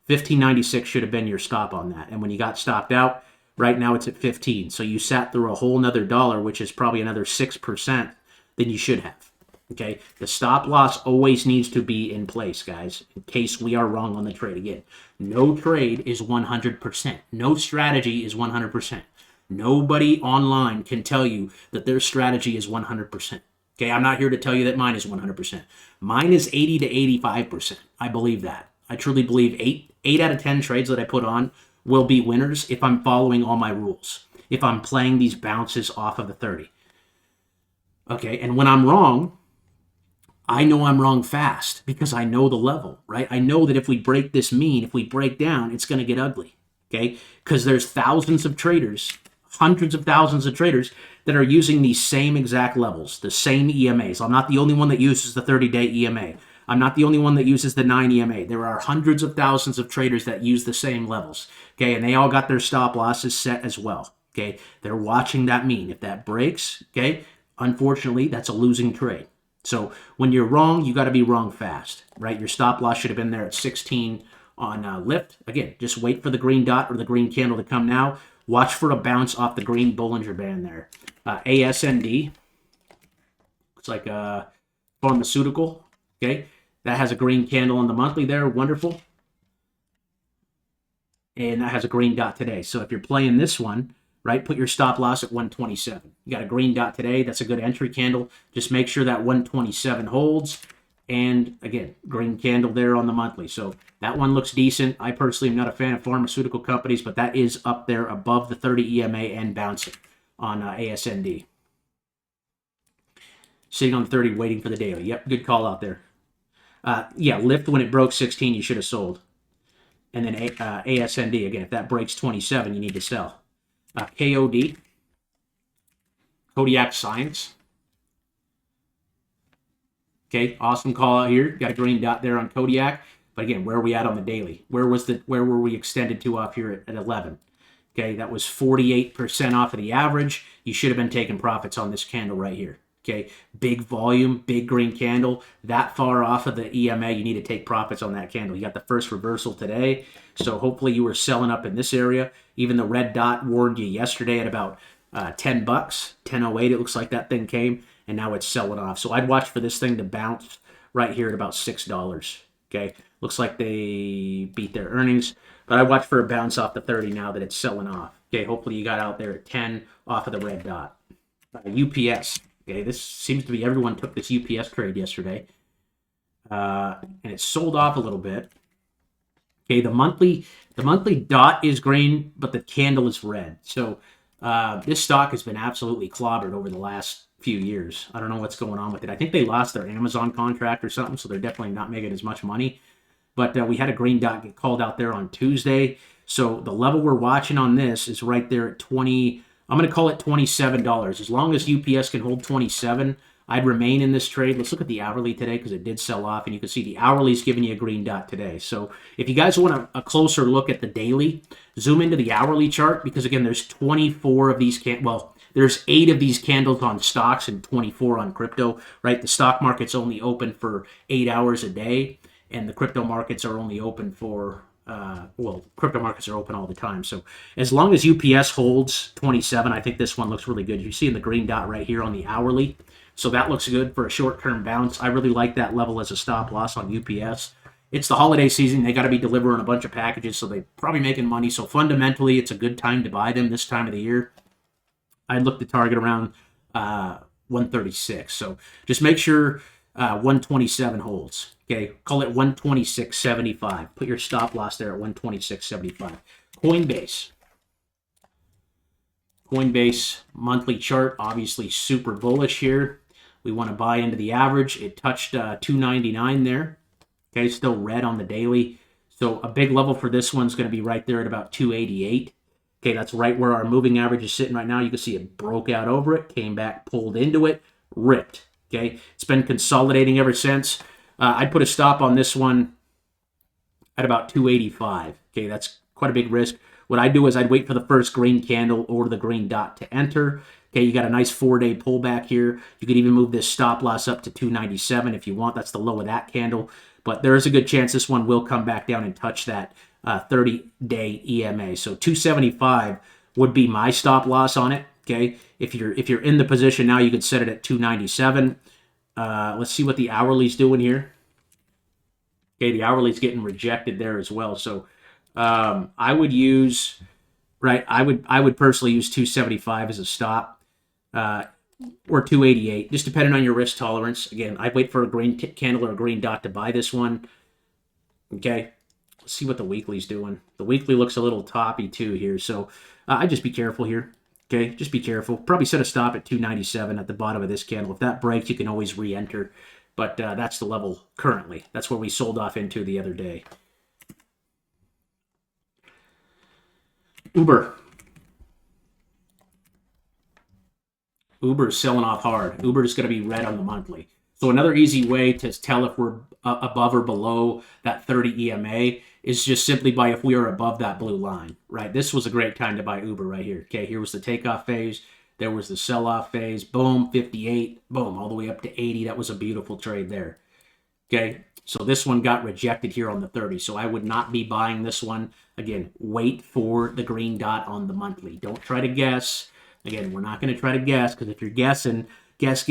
1596 should have been your stop on that. And when you got stopped out, right now it's at 15. So you sat through a whole nother dollar, which is probably another 6% than you should have. Okay, the stop loss always needs to be in place, guys, in case we are wrong on the trade. Again, no trade is 100%. No strategy is 100%. Nobody online can tell you that their strategy is 100%. Okay, I'm not here to tell you that mine is 100%. Mine is 80 to 85%. I believe that. I truly believe 8 out of 10 trades that I put on will be winners if I'm following all my rules, if I'm playing these bounces off of the 30. Okay, and when I'm wrong, I know I'm wrong fast because I know the level, right? I know that if we break this mean, if we break down, it's going to get ugly, okay? Because there's thousands of traders, hundreds of thousands of traders that are using these same exact levels, the same EMAs. I'm not the only one that uses the 30-day EMA. I'm not the only one that uses the 9 EMA. There are hundreds of thousands of traders that use the same levels, okay? And they all got their stop losses set as well, okay? They're watching that mean. If that breaks, okay, unfortunately, that's a losing trade. So when you're wrong, you got to be wrong fast, right? Your stop loss should have been there at 16 on lift. Again, just wait for the green dot or the green candle to come now. Watch for a bounce off the green Bollinger Band there. ASND, looks like a pharmaceutical, okay? That has a green candle on the monthly there, wonderful. And that has a green dot today. So if you're playing this one, right, put your stop loss at 127. You got a green dot today. That's a good entry candle. Just make sure that 127 holds. And again, green candle there on the monthly. So that one looks decent. I personally am not a fan of pharmaceutical companies, but that is up there above the 30 EMA and bouncing on ASND. Sitting on 30, waiting for the daily. Yep, good call out there. Yeah, lift when it broke 16, you should have sold. And then ASND, again, if that breaks 27, you need to sell. KOD, Kodiak Science. Okay, awesome call out here. Got a green dot there on Kodiak. But again, where are we at on the daily? Where were we extended to off here at 11? Okay, that was 48% off of the average. You should have been taking profits on this candle right here. Okay, big volume, big green candle. That far off of the EMA, you need to take profits on that candle. You got the first reversal today. So hopefully you were selling up in this area. Even the red dot warned you yesterday at about $10, 10.08. It looks like that thing came, and now it's selling off. So I'd watch for this thing to bounce right here at about $6. Okay, looks like they beat their earnings, but I watch for a bounce off the 30 now that it's selling off. Okay, hopefully you got out there at 10 off of the red dot. UPS. Okay, this seems to be everyone took this UPS trade yesterday, and it sold off a little bit. Okay, the monthly dot is green, but the candle is red. So this stock has been absolutely clobbered over the last few years. I don't know what's going on with it. I think they lost their Amazon contract or something, so they're definitely not making as much money. But we had a green dot get called out there on Tuesday. So the level we're watching on this is right there at 20. I'm going to call it $27. As long as UPS can hold 27, I'd remain in this trade. Let's look at the hourly today because it did sell off, and you can see the hourly is giving you a green dot today. So if you guys want a closer look at the daily, zoom into the hourly chart because, again, there's 24 of these there's 8 of these candles on stocks and 24 on crypto, right? The stock market's only open for 8 hours a day, and the crypto markets are only open for crypto markets are open all the time. So as long as UPS holds 27, I think this one looks really good. You're seeing the green dot right here on the hourly. So that looks good for a short-term bounce. I really like that level as a stop loss on UPS. It's the holiday season. They got to be delivering a bunch of packages, so they're probably making money. So fundamentally, it's a good time to buy them this time of the year. I'd look to target around 136. So just make sure 127 holds. Okay, call it 126.75. Put your stop loss there at 126.75. Coinbase monthly chart, obviously super bullish here. We want to buy into the average. It touched 299 there. Okay, still red on the daily. So a big level for this one's going to be right there at about 288. Okay, that's right where our moving average is sitting right now. You can see it broke out over it, came back, pulled into it, ripped. Okay, it's been consolidating ever since. I'd put a stop on this one at about 285. Okay, that's quite a big risk. What I'd do is I'd wait for the first green candle or the green dot to enter. Okay, you got a nice 4-day pullback here. You could even move this stop loss up to 297 if you want. That's the low of that candle. But there is a good chance this one will come back down and touch that 30-day EMA. So 275 would be my stop loss on it. Okay, if you're in the position now, you could set it at 297. Let's see what the hourly's doing here. Okay, the hourly's getting rejected there as well. So I would use right? I would personally use 275 as a stop, or 288, just depending on your risk tolerance. Again, I'd wait for a green candle or a green dot to buy this one. Okay, let's see what the weekly's doing. The weekly looks a little toppy too here, so I'd just be careful here. Okay, just be careful. Probably set a stop at 297 at the bottom of this candle. If that breaks, you can always re-enter, but that's the level currently. That's where we sold off into the other day. Uber. Uber is selling off hard. Uber is going to be red on the monthly. So another easy way to tell if we're above or below that 30 EMA is just simply by if we are above that blue line, right? This was a great time to buy Uber right here. Okay, here was the takeoff phase. There was the sell-off phase. Boom, 58. Boom, all the way up to 80. That was a beautiful trade there. Okay, so this one got rejected here on the 30. So I would not be buying this one. Again, wait for the green dot on the monthly. Don't try to guess. Again, we're not going to try to guess, because if you're guessing, guess,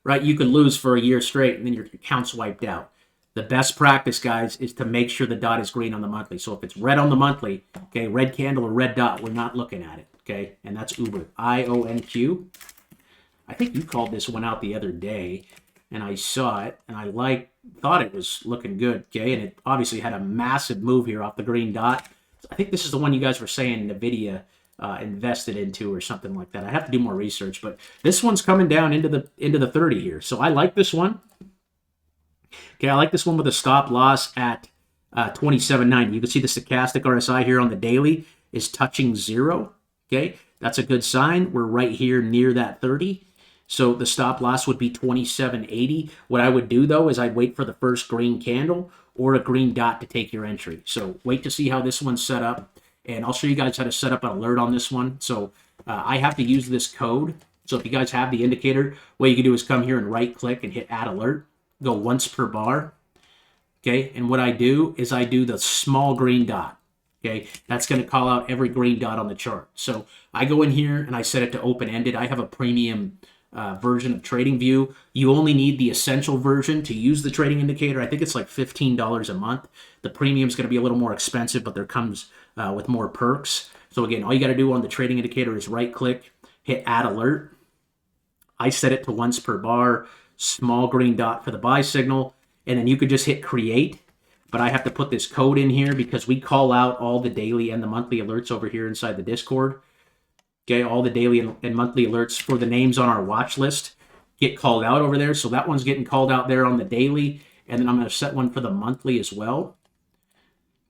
right, you could lose for a year straight, and then your account's wiped out. The best practice, guys, is to make sure the dot is green on the monthly. So if it's red on the monthly, okay, red candle or red dot, we're not looking at it, okay? And that's Uber, IONQ. I think you called this one out the other day, and I saw it, and I thought it was looking good, okay? And it obviously had a massive move here off the green dot. I think this is the one you guys were saying NVIDIA invested into or something like that. I have to do more research, but this one's coming down into the 30 here. So I like this one. Okay, I like this one with a stop loss at 27.90. You can see the stochastic RSI here on the daily is touching 0. Okay, that's a good sign. We're right here near that 30. So the stop loss would be 27.80. What I would do, though, is I'd wait for the first green candle or a green dot to take your entry. So wait to see how this one's set up, and I'll show you guys how to set up an alert on this one. So I have to use this code. So if you guys have the indicator, what you can do is come here and right-click and hit Add Alert. Go once per bar. Okay, and what I do is I do the small green dot. Okay, that's going to call out every green dot on the chart. So I go in here and I set it to open-ended. I have a premium version of TradingView. You only need the essential version to use the trading indicator. I think it's like $15 a month. The premium is going to be a little more expensive, but there comes with more perks. So again, all you got to do on the trading indicator is right-click, hit Add Alert. I set it to once per bar, small green dot for the buy signal, and then you could just hit Create. But I have to put this code in here because we call out all the daily and the monthly alerts over here inside the Discord. Okay, all the daily and monthly alerts for the names on our watch list get called out over there. So that one's getting called out there on the daily, and then I'm going to set one for the monthly as well.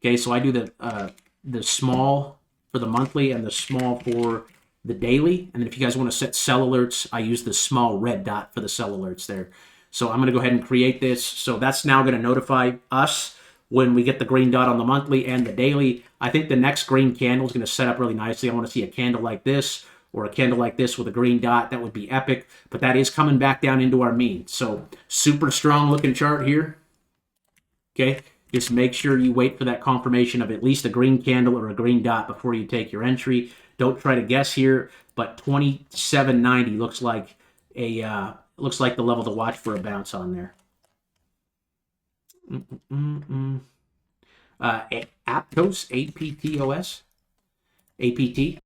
Okay, so I do the small for the monthly and the small for the daily. And then if you guys want to set sell alerts, I use the small red dot for the sell alerts there. So I'm going to go ahead and create this. So that's now going to notify us when we get the green dot on the monthly and the daily. I think the next green candle is going to set up really nicely. I want to see a candle like this or a candle like this with a green dot. That would be epic, but that is coming back down into our mean. So super strong looking chart here. Okay, just make sure you wait for that confirmation of at least a green candle or a green dot before you take your entry. Don't try to guess here, but 27.90 looks like the level to watch for a bounce on there. Aptos, APTOS, APT.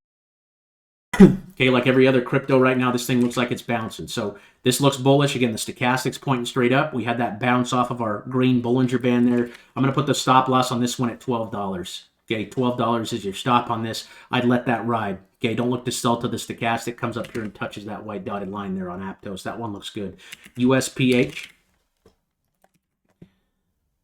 Okay, like every other crypto right now, this thing looks like it's bouncing. So this looks bullish. Again, the stochastic's pointing straight up. We had that bounce off of our green Bollinger Band there. I'm going to put the stop loss on this one at $12. Okay, $12 is your stop on this. I'd let that ride. Okay, don't look to sell till the stochastic comes up here and touches that white dotted line there on Aptos. That one looks good. USPH.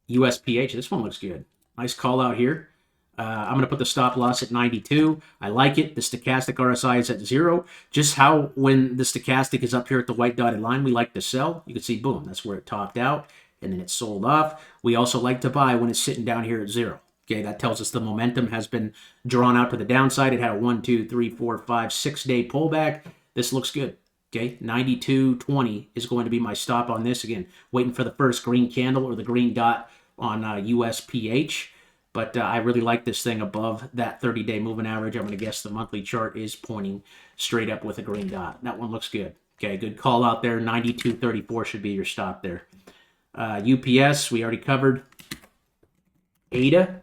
USPH, this one looks good. Nice call out here. I'm going to put the stop loss at 92. I like it. The stochastic RSI is at 0. Just how when the stochastic is up here at the white dotted line, we like to sell. You can see, boom, that's where it topped out, and then it sold off. We also like to buy when it's sitting down here at 0. Okay, that tells us the momentum has been drawn out to the downside. It had a 1, 2, 3, 4, 5, 6-day pullback. This looks good. Okay, 92.20 is going to be my stop on this. Again, waiting for the first green candle or the green dot on USPH. But I really like this thing above that 30-day moving average. I'm going to guess the monthly chart is pointing straight up with a green dot. That one looks good. Okay, good call out there. 92.34 should be your stop there. UPS, we already covered. ADA.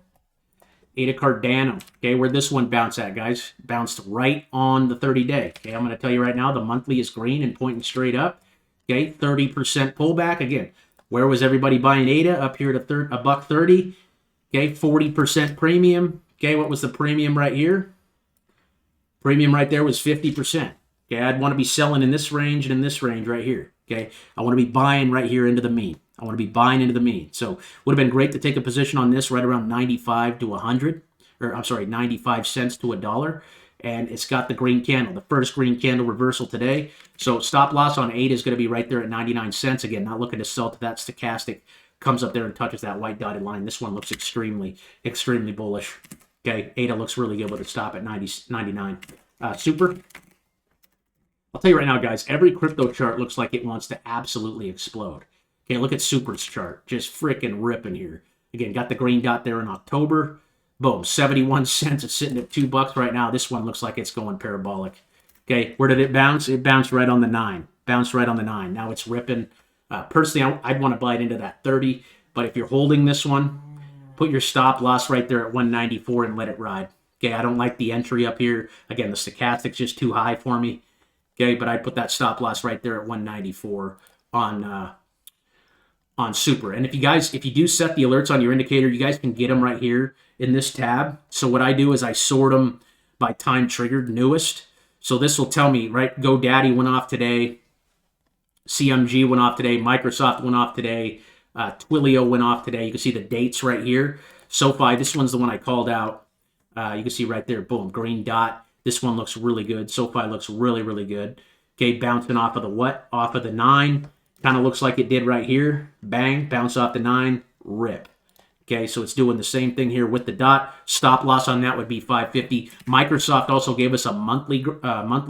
8 of Cardano. Okay, where'd this one bounce at, guys? Bounced right on the 30-day. Okay, I'm going to tell you right now, the monthly is green and pointing straight up. Okay, 30% pullback. Again, where was everybody buying ADA? Up here to $1.30. Okay, 40% premium. Okay, what was the premium right here? Premium right there was 50%. Okay, I'd want to be selling in this range and in this range right here. Okay, I want to be buying right here into the mean. I want to be buying into the mean. So would have been great to take a position on this right around 95 to 100, or I'm sorry, 95 cents to $1. And it's got the green candle, the first green candle reversal today. So stop loss on 8 is going to be right there at 99 cents. Again, not looking to sell to that stochastic. Comes up there and touches that white dotted line. This one looks extremely, extremely bullish. Okay, ADA looks really good with a stop at 99. Super. I'll tell you right now, guys, every crypto chart looks like it wants to absolutely explode. Okay, look at Super's chart. Just freaking ripping here. Again, got the green dot there in October. Boom, 71 cents. It's sitting at $2 right now. This one looks like it's going parabolic. Okay, where did it bounce? It bounced right on the 9. Bounced right on the 9. Now it's ripping. Personally, I'd want to buy it into that 30. But if you're holding this one, put your stop loss right there at 194 and let it ride. Okay, I don't like the entry up here. Again, the stochastic's just too high for me. Okay, but I'd put that stop loss right there at 194 on Super. And if you do set the alerts on your indicator, you guys can get them right here in this tab. So what I do is I sort them by time triggered, newest. So this will tell me, right, GoDaddy went off today, CMG went off today, Microsoft went off today, Twilio went off today. You can see the dates right here. SOFI, this one's the one I called out. You can see right there, boom, green dot. This one looks really good. SOFI looks really, really good. Okay, bouncing off of the what? Off of the 9. Kind of looks like it did right here. Bang, bounce off the 9, rip. Okay, so it's doing the same thing here with the dot. Stop loss on that would be 550. Microsoft also gave us a monthly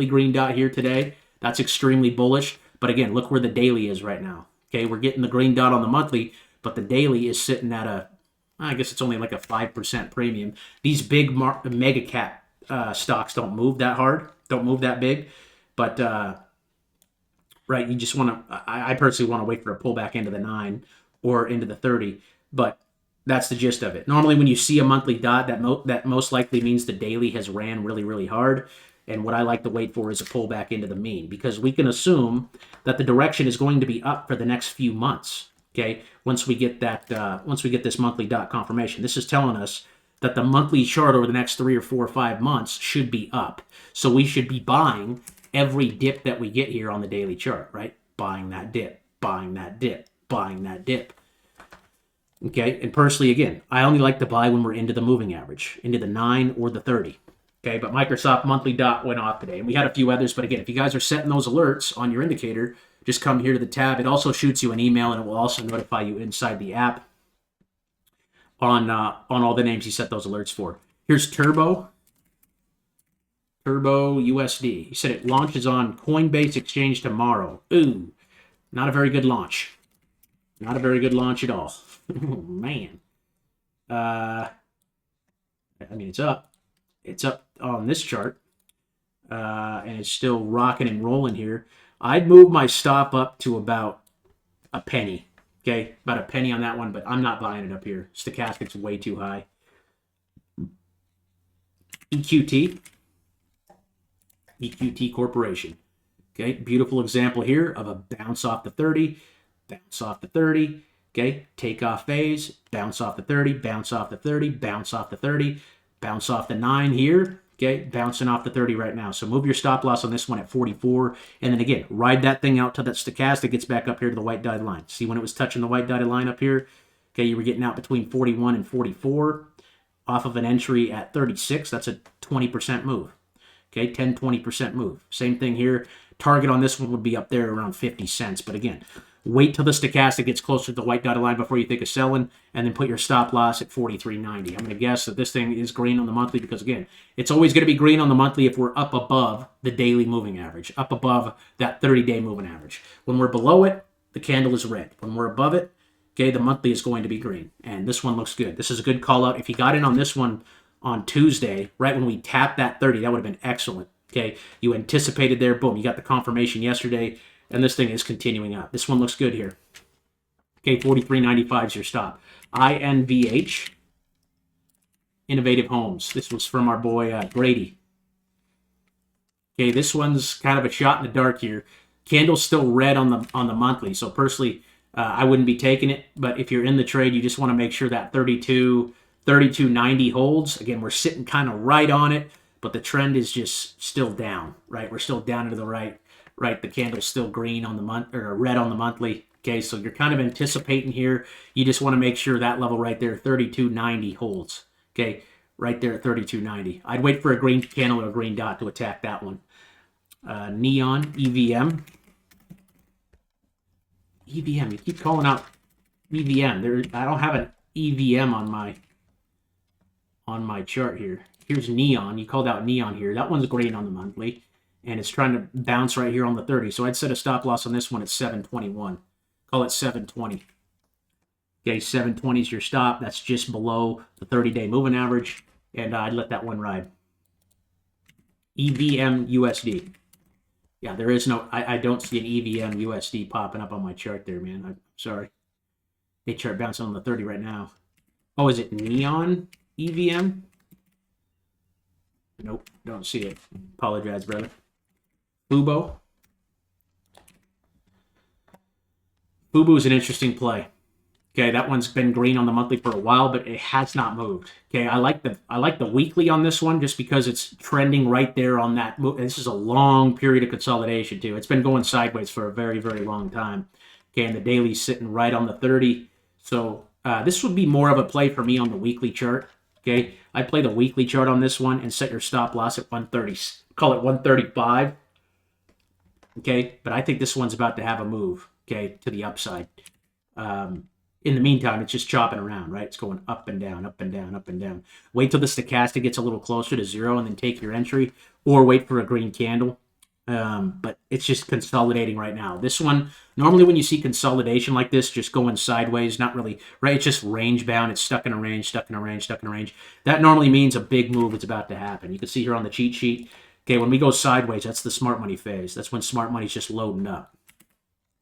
green dot here today. That's extremely bullish. But again, look where the daily is right now. Okay, we're getting the green dot on the monthly, but the daily is sitting at I guess it's only like a 5% premium. These big mega cap stocks don't move that hard, don't move that big. But, right, you just want to, I personally want to wait for a pullback into the 9 or into the 30. But that's the gist of it. Normally when you see a monthly dot, that most likely means the daily has ran really, really hard. And what I like to wait for is a pullback into the mean, because we can assume that the direction is going to be up for the next few months. Okay, once we get this monthly dot confirmation, this is telling us that the monthly chart over the next 3 or 4 or 5 months should be up. So we should be buying every dip that we get here on the daily chart, right? Buying that dip, buying that dip, buying that dip. Okay, and personally, again, I only like to buy when we're into the moving average, into the 9 or the 30. Okay, but Microsoft monthly dot went off today. And we had a few others, but again, if you guys are setting those alerts on your indicator, just come here to the tab. It also shoots you an email, and it will also notify you inside the app on all the names you set those alerts for. Here's Turbo USD. He said it launches on Coinbase Exchange tomorrow. Ooh, not a very good launch. Not a very good launch at all. Oh, man. I mean, it's up. It's up on this chart, and it's still rocking and rolling here. I'd move my stop up to about a penny. Okay, about a penny on that one, but I'm not buying it up here. Stochastic's way too high. EQT Corporation. Okay, beautiful example here of a bounce off the 30, bounce off the 30. Okay, takeoff phase, bounce off the 30, bounce off the 30, bounce off the 30, bounce off the 9 here. Okay, bouncing off the 30 right now. So move your stop loss on this one at 44. And then again, ride that thing out till that stochastic gets back up here to the white dotted line. See when it was touching the white dotted line up here? Okay, you were getting out between 41 and 44 off of an entry at 36. That's a 20% move. Okay, 10, 20% move. Same thing here. Target on this one would be up there around 50 cents. But again, wait till the stochastic gets closer to the white dotted line before you think of selling, and then put your stop loss at 43.90. I'm going to guess that this thing is green on the monthly because, again, it's always going to be green on the monthly if we're up above the daily moving average, up above that 30-day moving average. When we're below it, the candle is red. When we're above it, okay, the monthly is going to be green. And this one looks good. This is a good call out. If you got in on this one on Tuesday, right when we tapped that 30, that would have been excellent. Okay, you anticipated there, boom, you got the confirmation yesterday, and this thing is continuing up. This one looks good here. Okay, 43.95 is your stop. INVH. Innovative Homes. This was from our boy Grady. Okay, this one's kind of a shot in the dark here. Candle's still red on the monthly, so personally, I wouldn't be taking it. But if you're in the trade, you just want to make sure that 32.90 holds. Again, we're sitting kind of right on it, but the trend is just still down, right? We're still down to the right. The candle's still green on the month, or red on the monthly. Okay, so you're kind of anticipating here. You just want to make sure that level right there, 32.90 holds. Okay, right there at 32.90. I'd wait for a green candle or a green dot to attack that one. Neon, EVM. EVM, you keep calling out EVM. I don't have an EVM on my chart here. Here's Neon. You called out Neon here. That one's green on the monthly, and it's trying to bounce right here on the 30. So I'd set a stop loss on this one at 721. Call it 720. Okay, 720 is your stop. That's just below the 30-day moving average, and I'd let that one ride. EVM USD. Yeah, there is no, I don't see an EVM USD popping up on my chart there, man. I'm sorry. Day chart bouncing on the 30 right now. Oh, is it Neon EVM? Nope, don't see it. Apologize, brother. Fubo. Fubo is an interesting play. Okay, that one's been green on the monthly for a while, but it has not moved. Okay, I like the weekly on this one just because it's trending right there on that move. This is a long period of consolidation too. It's been going sideways for a very, very long time. Okay, and the daily's sitting right on the 30. So this would be more of a play for me on the weekly chart. Okay, I play the weekly chart on this one and set your stop loss at 130. Call it 135. Okay, but I think this one's about to have a move. Okay, to the upside. In the meantime, it's just chopping around, right? It's going up and down, up and down, up and down. Wait till the stochastic gets a little closer to 0 and then take your entry, or wait for a green candle. But it's just consolidating right now. This one, normally when you see consolidation like this, just going sideways, not really, right? It's just range bound. It's stuck in a range, stuck in a range, stuck in a range. That normally means a big move is about to happen. You can see here on the cheat sheet, okay, when we go sideways, that's the smart money phase. That's when smart money's just loading up.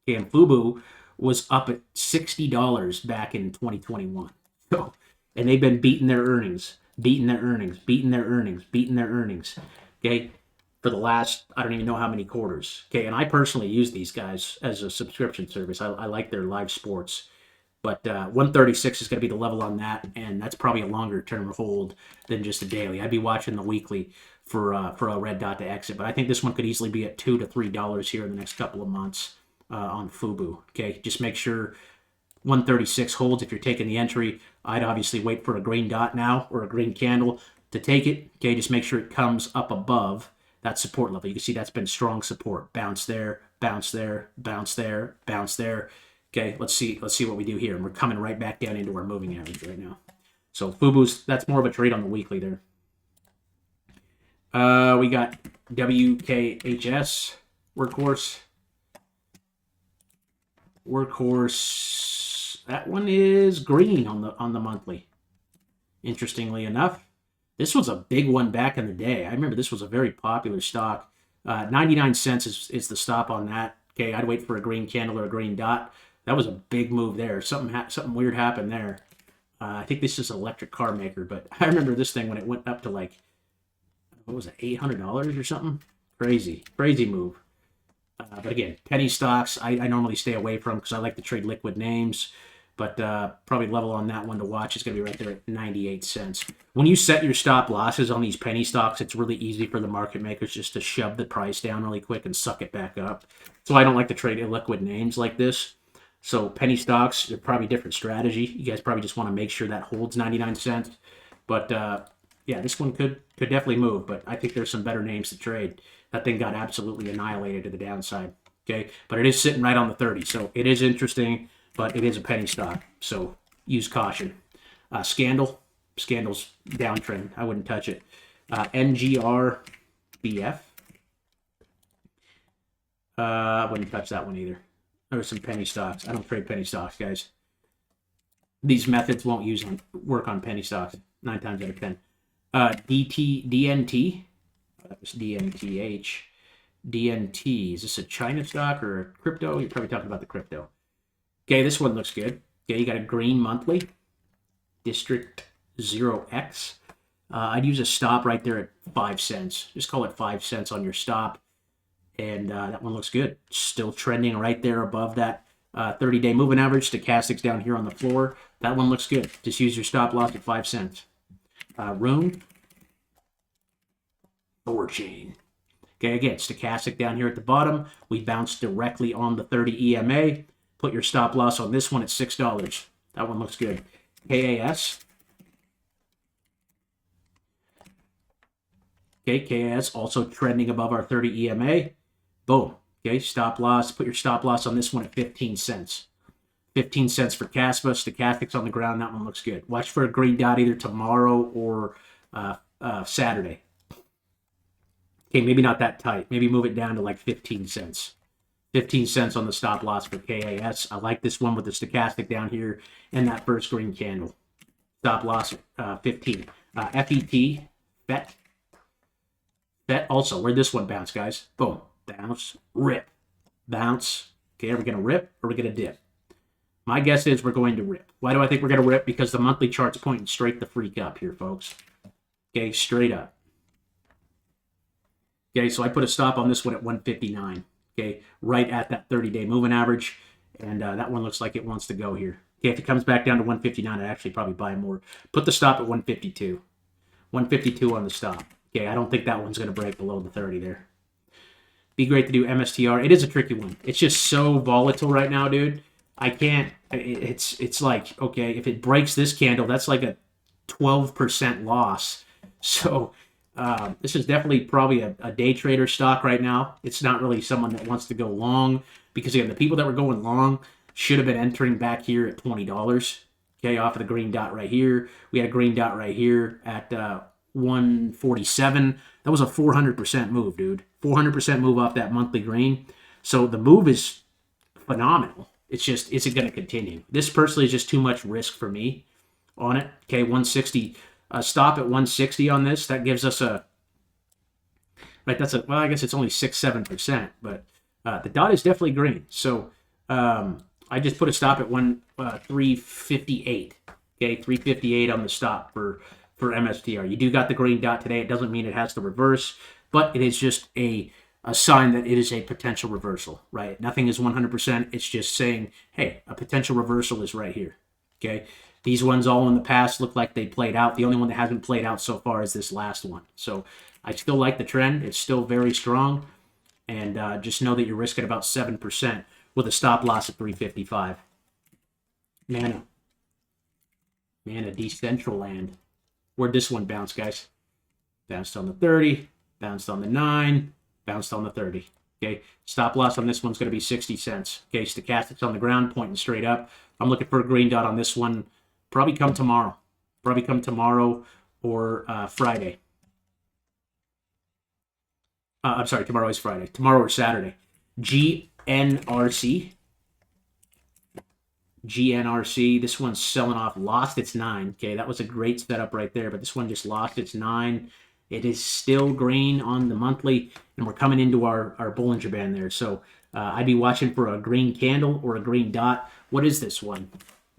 Okay, and Fubu was up at $60 back in 2021. So, and they've been beating their earnings, beating their earnings, beating their earnings, beating their earnings. Okay, for the last, I don't even know how many quarters. Okay, and I personally use these guys as a subscription service. I like their live sports. But 136 is going to be the level on that, and that's probably a longer term hold than just a daily. I'd be watching the weekly for a red dot to exit, but I think this one could easily be at $2 to $3 here in the next couple of months. On Fubu. Okay, just make sure 136 holds if you're taking the entry. I'd obviously wait for a green dot now or a green candle to take it. Okay, just make sure it comes up above that support level. You can see that's been strong support. Bounce there, bounce there, bounce there, bounce there. Okay, let's see what we do here. And we're coming right back down into our moving average right now. So Fubu's, that's more of a trade on the weekly there. We got WKHS, Workhorse. Workhorse, that one is green on the monthly. Interestingly enough, this was a big one back in the day. I remember this was a very popular stock. 99 cents is the stop on that. Okay, I'd wait for a green candle or a green dot. That was a big move there. Something weird happened there. I think this is an electric car maker, but I remember this thing when it went up to like, what was it, $800 or something? Crazy move. But again, penny stocks, I normally stay away from because I like to trade liquid names. But probably level on that one to watch is going to be right there at 98 cents. When you set your stop losses on these penny stocks, it's really easy for the market makers just to shove the price down really quick and suck it back up. So I don't like to trade illiquid names like this. So penny stocks, they're probably a different strategy. You guys probably just want to make sure that holds 99 cents. But yeah, this one could definitely move. But I think there's some better names to trade. That thing got absolutely annihilated to the downside. Okay, but it is sitting right on the 30, so it is interesting, but it is a penny stock, so use caution. Scandal's downtrend. I wouldn't touch it. NGRBF. I wouldn't touch that one either. There's some penny stocks. I don't trade penny stocks, guys. These methods won't work on penny stocks 9 times out of 10. DNT. That was DNTH. DNT. Is this a China stock or a crypto? You're probably talking about the crypto. Okay, this one looks good. Okay, you got a green monthly. District 0X. I'd use a stop right there at 5 cents. Just call it 5 cents on your stop. And that one looks good. Still trending right there above that 30-day moving average. Stochastics down here on the floor. That one looks good. Just use your stop loss at 5 cents. Rune. Thorchain. Okay, again, stochastic down here at the bottom. We bounced directly on the 30 EMA. Put your stop loss on this one at $6. That one looks good. KAS. Okay, KAS also trending above our 30 EMA. Boom. Okay, stop loss. Put your stop loss on this one at 15 cents. 15 cents for Caspa. Stochastics on the ground. That one looks good. Watch for a green dot either tomorrow or Saturday. Okay, maybe not that tight. Maybe move it down to like 15 cents. 15 cents on the stop loss for KAS. I like this one with the stochastic down here and that first green candle. Stop loss 15. FET. FET also. Where'd this one bounce, guys? Boom. Bounce. Rip. Bounce. Okay, are we going to rip or are we going to dip? My guess is we're going to rip. Why do I think we're going to rip? Because the monthly chart's pointing straight the freak up here, folks. Okay, straight up. Okay, so I put a stop on this one at 159. Okay, right at that 30-day moving average. And that one looks like it wants to go here. Okay, if it comes back down to 159, I'd actually probably buy more. Put the stop at 152. 152 on the stop. Okay, I don't think that one's going to break below the 30 there. Be great to do MSTR. It is a tricky one. It's just so volatile right now, dude. I can't. It's like, okay, if it breaks this candle, that's like a 12% loss. So this is definitely probably a day trader stock right now. It's not really someone that wants to go long because, again, the people that were going long should have been entering back here at $20. Okay, off of the green dot right here. We had a green dot right here at 147. That was a 400% move, dude. 400% move off that monthly green. So the move is phenomenal. It's just, is it going to continue? This personally is just too much risk for me on it. Okay, 160. Stop at 160 on this. That gives us a, right, that's a, well, I guess it's only 6-7%, but the dot is definitely green. So I just put a stop at 358. Okay, 358 on the stop for MSTR. You do got the green dot today. It doesn't mean it has to reverse, but it is just a sign that it is a potential reversal, right? Nothing is 100%. It's just saying, hey, a potential reversal is right here. Okay, these ones all in the past look like they played out. The only one that hasn't played out so far is this last one. So I still like the trend. It's still very strong. And just know that you're risking about 7% with a stop loss at 355. Mana, Decentraland. Where'd this one bounce, guys? Bounced on the 30, bounced on the 9, bounced on the 30. Okay, stop loss on this one's going to be 60 cents. Okay, stochastics on the ground, pointing straight up. I'm looking for a green dot on this one. Probably come tomorrow. Probably come tomorrow or Friday. I'm sorry, tomorrow is Friday. Tomorrow or Saturday. GNRC. This one's selling off, lost its 9. Okay, that was a great setup right there, but this one just lost its 9. It is still green on the monthly, and we're coming into our Bollinger Band there. So I'd be watching for a green candle or a green dot. What is this one?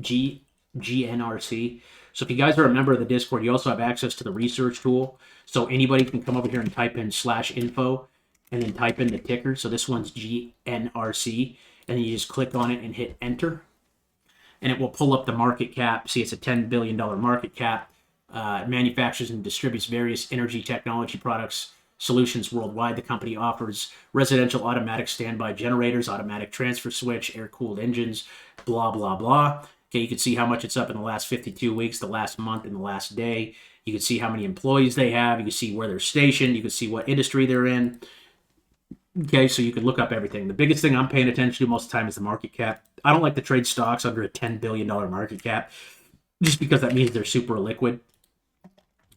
GNRC. So if you guys are a member of the Discord, you also have access to the research tool. So anybody can come over here and type in /info and then type in the ticker. So this one's GNRC, and then you just click on it and hit enter. And it will pull up the market cap. See, it's a $10 billion market cap. It manufactures and distributes various energy technology products, solutions worldwide. The company offers residential automatic standby generators, automatic transfer switch, air-cooled engines, blah, blah, blah. Okay, you can see how much it's up in the last 52 weeks, the last month, and the last day. You can see how many employees they have. You can see where they're stationed. You can see what industry they're in. Okay, so you can look up everything. The biggest thing I'm paying attention to most of the time is the market cap. I don't like to trade stocks under a $10 billion market cap just because that means they're super liquid.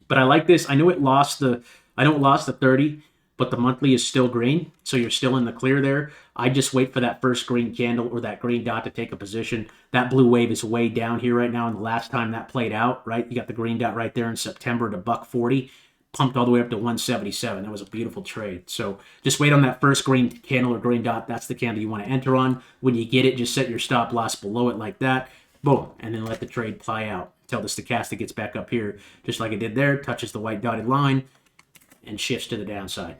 But I like this. I know it lost the 30, but the monthly is still green, so you're still in the clear there. I just wait for that first green candle or that green dot to take a position. That blue wave is way down here right now, and the last time that played out, right, you got the green dot right there in September to $140. Pumped all the way up to 177. That was a beautiful trade. So just wait on that first green candle or green dot. That's the candle you want to enter on. When you get it, just set your stop loss below it like that. Boom. And then let the trade play out. until the stochastic gets back up here, just like it did there, touches the white dotted line, and shifts to the downside.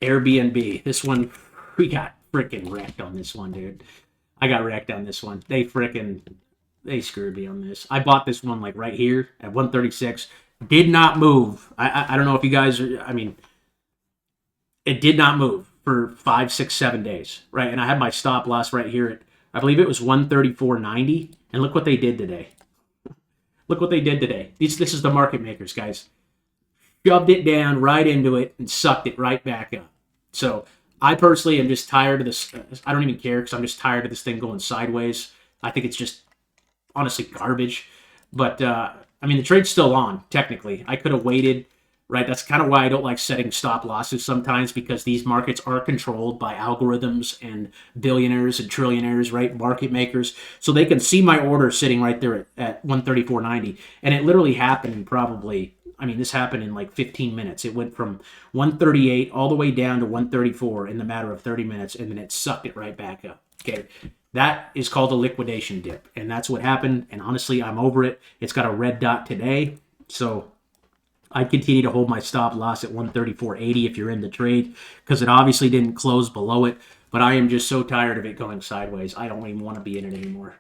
Airbnb. This one, we got freaking wrecked on this one, dude. I got wrecked on this one. They screwed me on this. I bought this one like right here at 136. Did not move. I don't know if you guys are, I mean, it did not move for 5, 6, 7 days, right? And I had my stop loss right here at, I believe it was 134.90. And look what they did today. Look what they did today. This is the market makers, guys. Shoved it down right into it and sucked it right back up. So I personally am just tired of this. I don't even care because I'm just tired of this thing going sideways. I think it's just honestly garbage. But, I mean, the trade's still on, technically. I could have waited, right? That's kind of why I don't like setting stop losses sometimes, because these markets are controlled by algorithms and billionaires and trillionaires, right? Market makers. So they can see my order sitting right there at 134.90. And it literally happened in probably, I mean, this happened in like 15 minutes. It went from 138 all the way down to 134 in the matter of 30 minutes, and then it sucked it right back up. Okay. That is called a liquidation dip, and that's what happened. And honestly, I'm over it. It's got a red dot today, so I'd continue to hold my stop loss at 134.80 if you're in the trade, because it obviously didn't close below it. But I am just so tired of it going sideways. I don't even want to be in it anymore.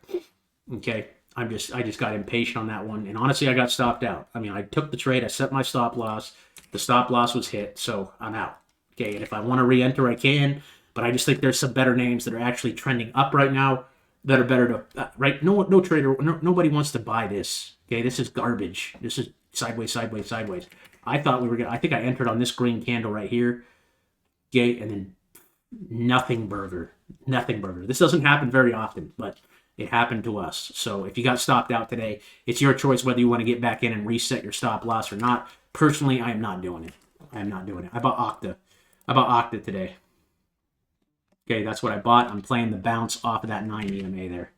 Okay, I just got impatient on that one, and honestly, I got stopped out. I mean, I took the trade, I set my stop loss. The stop loss was hit, so I'm out. Okay, and if I want to re-enter, I can. But I just think there's some better names that are actually trending up right now that are better to, right? No trader, nobody wants to buy this. Okay, this is garbage. This is sideways, sideways, sideways. I thought we were going to, I think I entered on this green candle right here. Okay, and then nothing burger. This doesn't happen very often, but it happened to us. So if you got stopped out today, it's your choice whether you want to get back in and reset your stop loss or not. Personally, I am not doing it. I bought Okta today. Okay, that's what I bought. I'm playing the bounce off of that 9 EMA there.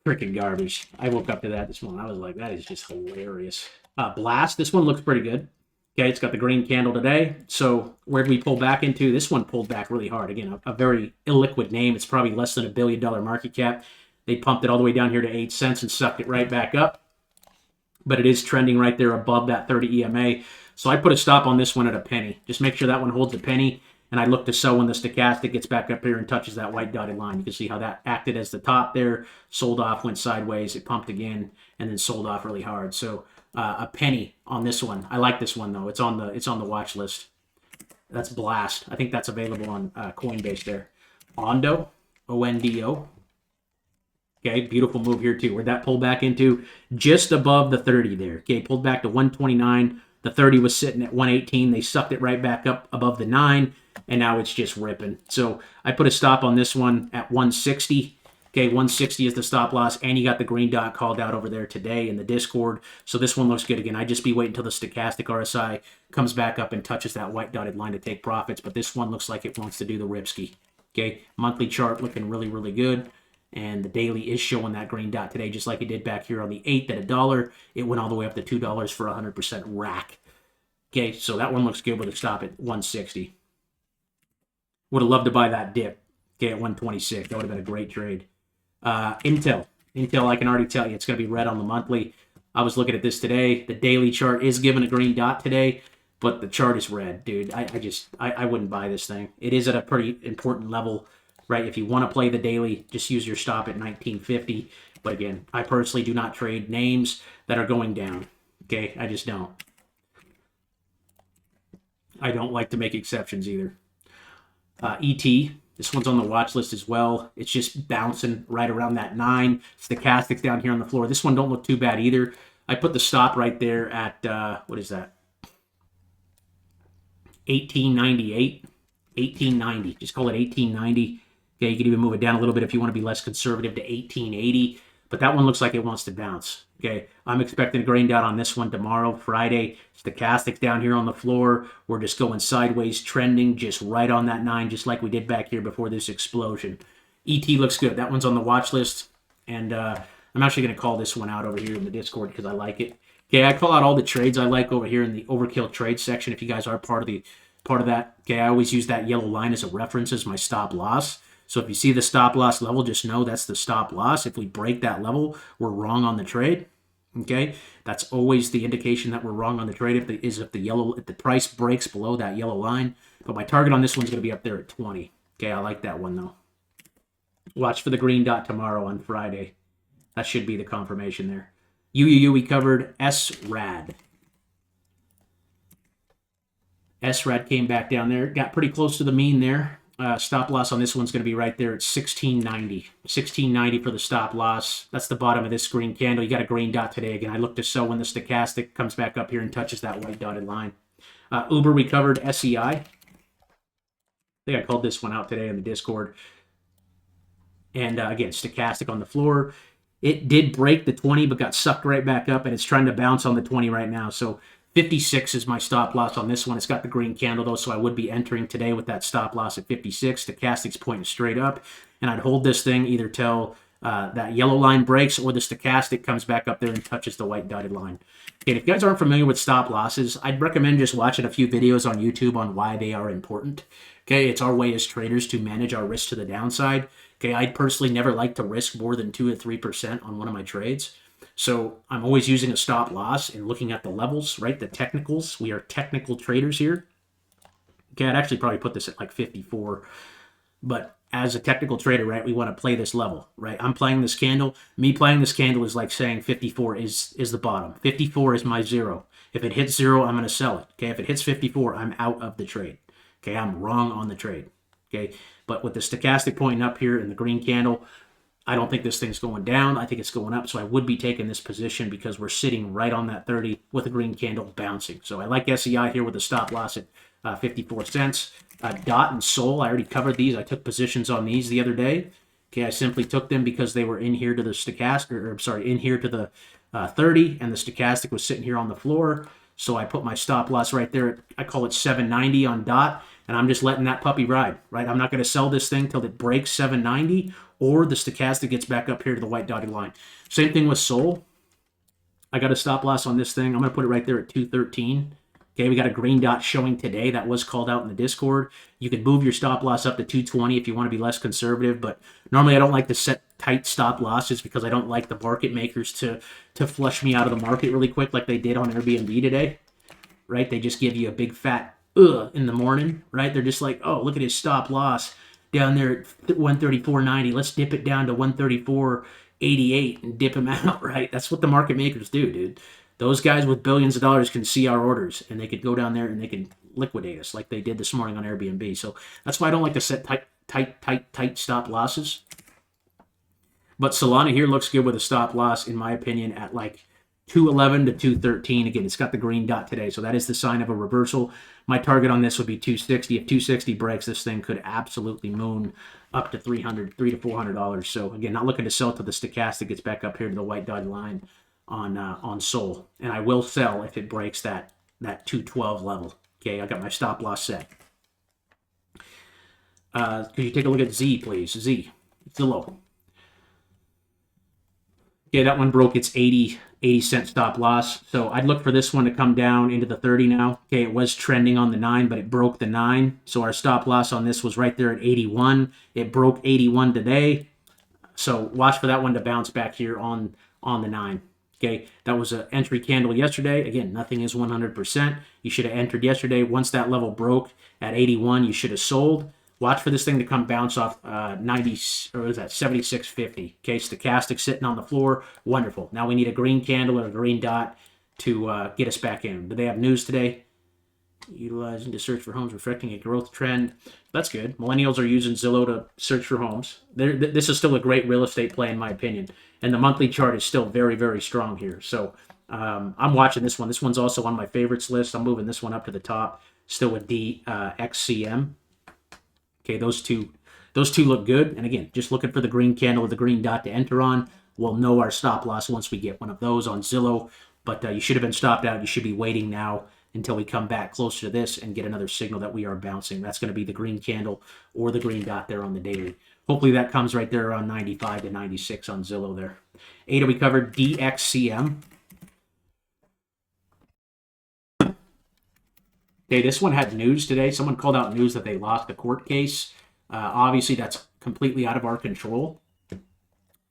Freaking garbage. I woke up to that this morning. I was like, that is just hilarious. Blast, this one looks pretty good. Okay, it's got the green candle today. So where did we pull back into? This one pulled back really hard. Again, a very illiquid name. It's probably less than $1 billion market cap. They pumped it all the way down here to 8 cents and sucked it right back up. But it is trending right there above that 30 EMA. So I put a stop on this one at a penny. Just make sure that one holds a penny. And I look to sell when the stochastic gets back up here and touches that white dotted line. You can see how that acted as the top there. Sold off, went sideways. It pumped again, and then sold off really hard. So a penny on this one. I like this one, though. It's on the watch list. That's Blast. I think that's available on Coinbase there. Ondo, O-N-D-O. Okay, beautiful move here, too. Where'd that pull back into? Just above the 30 there. Okay, pulled back to 129. The 30 was sitting at 118. They sucked it right back up above the 9, and now it's just ripping. So I put a stop on this one at 160. Okay, 160 is the stop loss, and you got the green dot called out over there today in the Discord. So this one looks good again. I'd just be waiting until the stochastic RSI comes back up and touches that white dotted line to take profits, but this one looks like it wants to do the Ripski. Okay, monthly chart looking really, really good. And the daily is showing that green dot today, just like it did back here on the 8th at $1. It went all the way up to $2 for 100% rack. Okay, so that one looks good with a stop at 160. Would have loved to buy that dip. Okay, at 126. That would have been a great trade. Intel, I can already tell you, it's going to be red on the monthly. I was looking at this today. The daily chart is given a green dot today, but the chart is red, dude. I wouldn't buy this thing. It is at a pretty important level. Right, if you want to play the daily, just use your stop at 1950. But again, I personally do not trade names that are going down. Okay, I just don't. I don't like to make exceptions either. ET, this one's on the watch list as well. It's just bouncing right around that 9. Stochastics down here on the floor. This one don't look too bad either. I put the stop right there at, what is that? 1898. 1890. Just call it 1890. Okay, you can even move it down a little bit if you want to be less conservative to 1880. But that one looks like it wants to bounce. Okay, I'm expecting a green dot on this one tomorrow, Friday. Stochastics down here on the floor. We're just going sideways, trending just right on that 9, just like we did back here before this explosion. ET looks good. That one's on the watch list. And I'm actually going to call this one out over here in the Discord because I like it. Okay, I call out all the trades I like over here in the Overkill Trade section. If you guys are part of that, okay, I always use that yellow line as a reference as my stop loss. So if you see the stop loss level, just know that's the stop loss. If we break that level, we're wrong on the trade. Okay, that's always the indication that we're wrong on the trade. If the price breaks below that yellow line. But my target on this one's going to be up there at 20. Okay, I like that one though. Watch for the green dot tomorrow on Friday. That should be the confirmation there. UUU we covered. SRAD. SRAD came back down there. Got pretty close to the mean there. Stop loss on this one's going to be right there at 1690. 1690 for the stop loss. That's the bottom of this green candle. You got a green dot today. Again, I look to sell when the stochastic comes back up here and touches that white dotted line. Uber, we covered. SEI. I think I called this one out today in the Discord. And again, stochastic on the floor. It did break the 20, but got sucked right back up, and it's trying to bounce on the 20 right now. So 56 is my stop loss on this one. It's got the green candle, though, so I would be entering today with that stop loss at 56. Stochastic's pointing straight up, and I'd hold this thing either till that yellow line breaks or the stochastic comes back up there and touches the white dotted line. Okay, if you guys aren't familiar with stop losses, I'd recommend just watching a few videos on YouTube on why they are important. Okay, it's our way as traders to manage our risk to the downside. Okay, I'd personally never like to risk more than 2 or 3% on one of my trades. So I'm always using a stop loss and looking at the levels, right? The technicals. We are technical traders here. Okay, I'd actually probably put this at like 54. But as a technical trader, right, we want to play this level, right? I'm playing this candle. Me playing this candle is like saying 54 is the bottom. 54 is my zero. If it hits zero, I'm going to sell it. Okay, if it hits 54, I'm out of the trade. Okay, I'm wrong on the trade. Okay, but with the stochastic pointing up here in the green candle, I don't think this thing's going down. I think it's going up, so I would be taking this position because we're sitting right on that 30 with a green candle bouncing. So I like SEI here with a stop loss at 54 cents. DOT and SOL, I already covered these. I took positions on these the other day. Okay, I simply took them because they were in here to the stochastic, or sorry, in here to the 30, and the stochastic was sitting here on the floor. So I put my stop loss right there. I call it 790 on DOT, and I'm just letting that puppy ride, right? I'm not going to sell this thing till it breaks 790 or the stochastic gets back up here to the white dotted line. Same thing with SOL. I got a stop loss on this thing. I'm going to put it right there at 213. Okay, we got a green dot showing today. That was called out in the Discord. You can move your stop loss up to 220 if you want to be less conservative, but normally I don't like to set tight stop losses because I don't like the market makers to flush me out of the market really quick like they did on Airbnb today, right? They just give you a big fat in the morning, right? They're just like, oh, look at his stop loss down there at 134.90. Let's dip it down to 134.88 and dip him out, right? That's what the market makers do, dude. Those guys with billions of dollars can see our orders, and they could go down there and they can liquidate us like they did this morning on Airbnb. So that's why I don't like to set tight stop losses. But Solana here looks good with a stop loss, in my opinion, at like 211 to 213. Again, it's got the green dot today, so that is the sign of a reversal. My target on this would be 260. If 260 breaks, this thing could absolutely moon up to $300 to $400. So again, not looking to sell till the stochastic gets back up here to the white dotted line on SOL, and I will sell if it breaks that 212 level. Okay, I got my stop loss set. Could you take a look at Z, please? Z, Zillow. Okay, that one broke its 80 cent stop loss. So I'd look for this one to come down into the 30 now. Okay, it was trending on the 9, but it broke the 9. So our stop loss on this was right there at 81. It broke 81 today. So watch for that one to bounce back here on the 9. Okay, that was an entry candle yesterday. Again, nothing is 100%. You should have entered yesterday. Once that level broke at 81, you should have sold. Watch for this thing to come bounce off 90, or is that 76.50? Okay, stochastic sitting on the floor. Wonderful. Now we need a green candle or a green dot to get us back in. Do they have news today? Utilizing to search for homes, reflecting a growth trend. That's good. Millennials are using Zillow to search for homes. This is still a great real estate play, in my opinion. And the monthly chart is still very, very strong here. So I'm watching this one. This one's also on my favorites list. I'm moving this one up to the top, still with DXCM. Okay, those two look good. And again, just looking for the green candle with the green dot to enter on. We'll know our stop loss once we get one of those on Zillow. But you should have been stopped out. You should be waiting now until we come back closer to this and get another signal that we are bouncing. That's going to be the green candle or the green dot there on the daily. Hopefully that comes right there around 95 to 96 on Zillow there. ADA, we covered DXCM. Okay, this one had news today. Someone called out news that they lost a court case. Obviously, that's completely out of our control.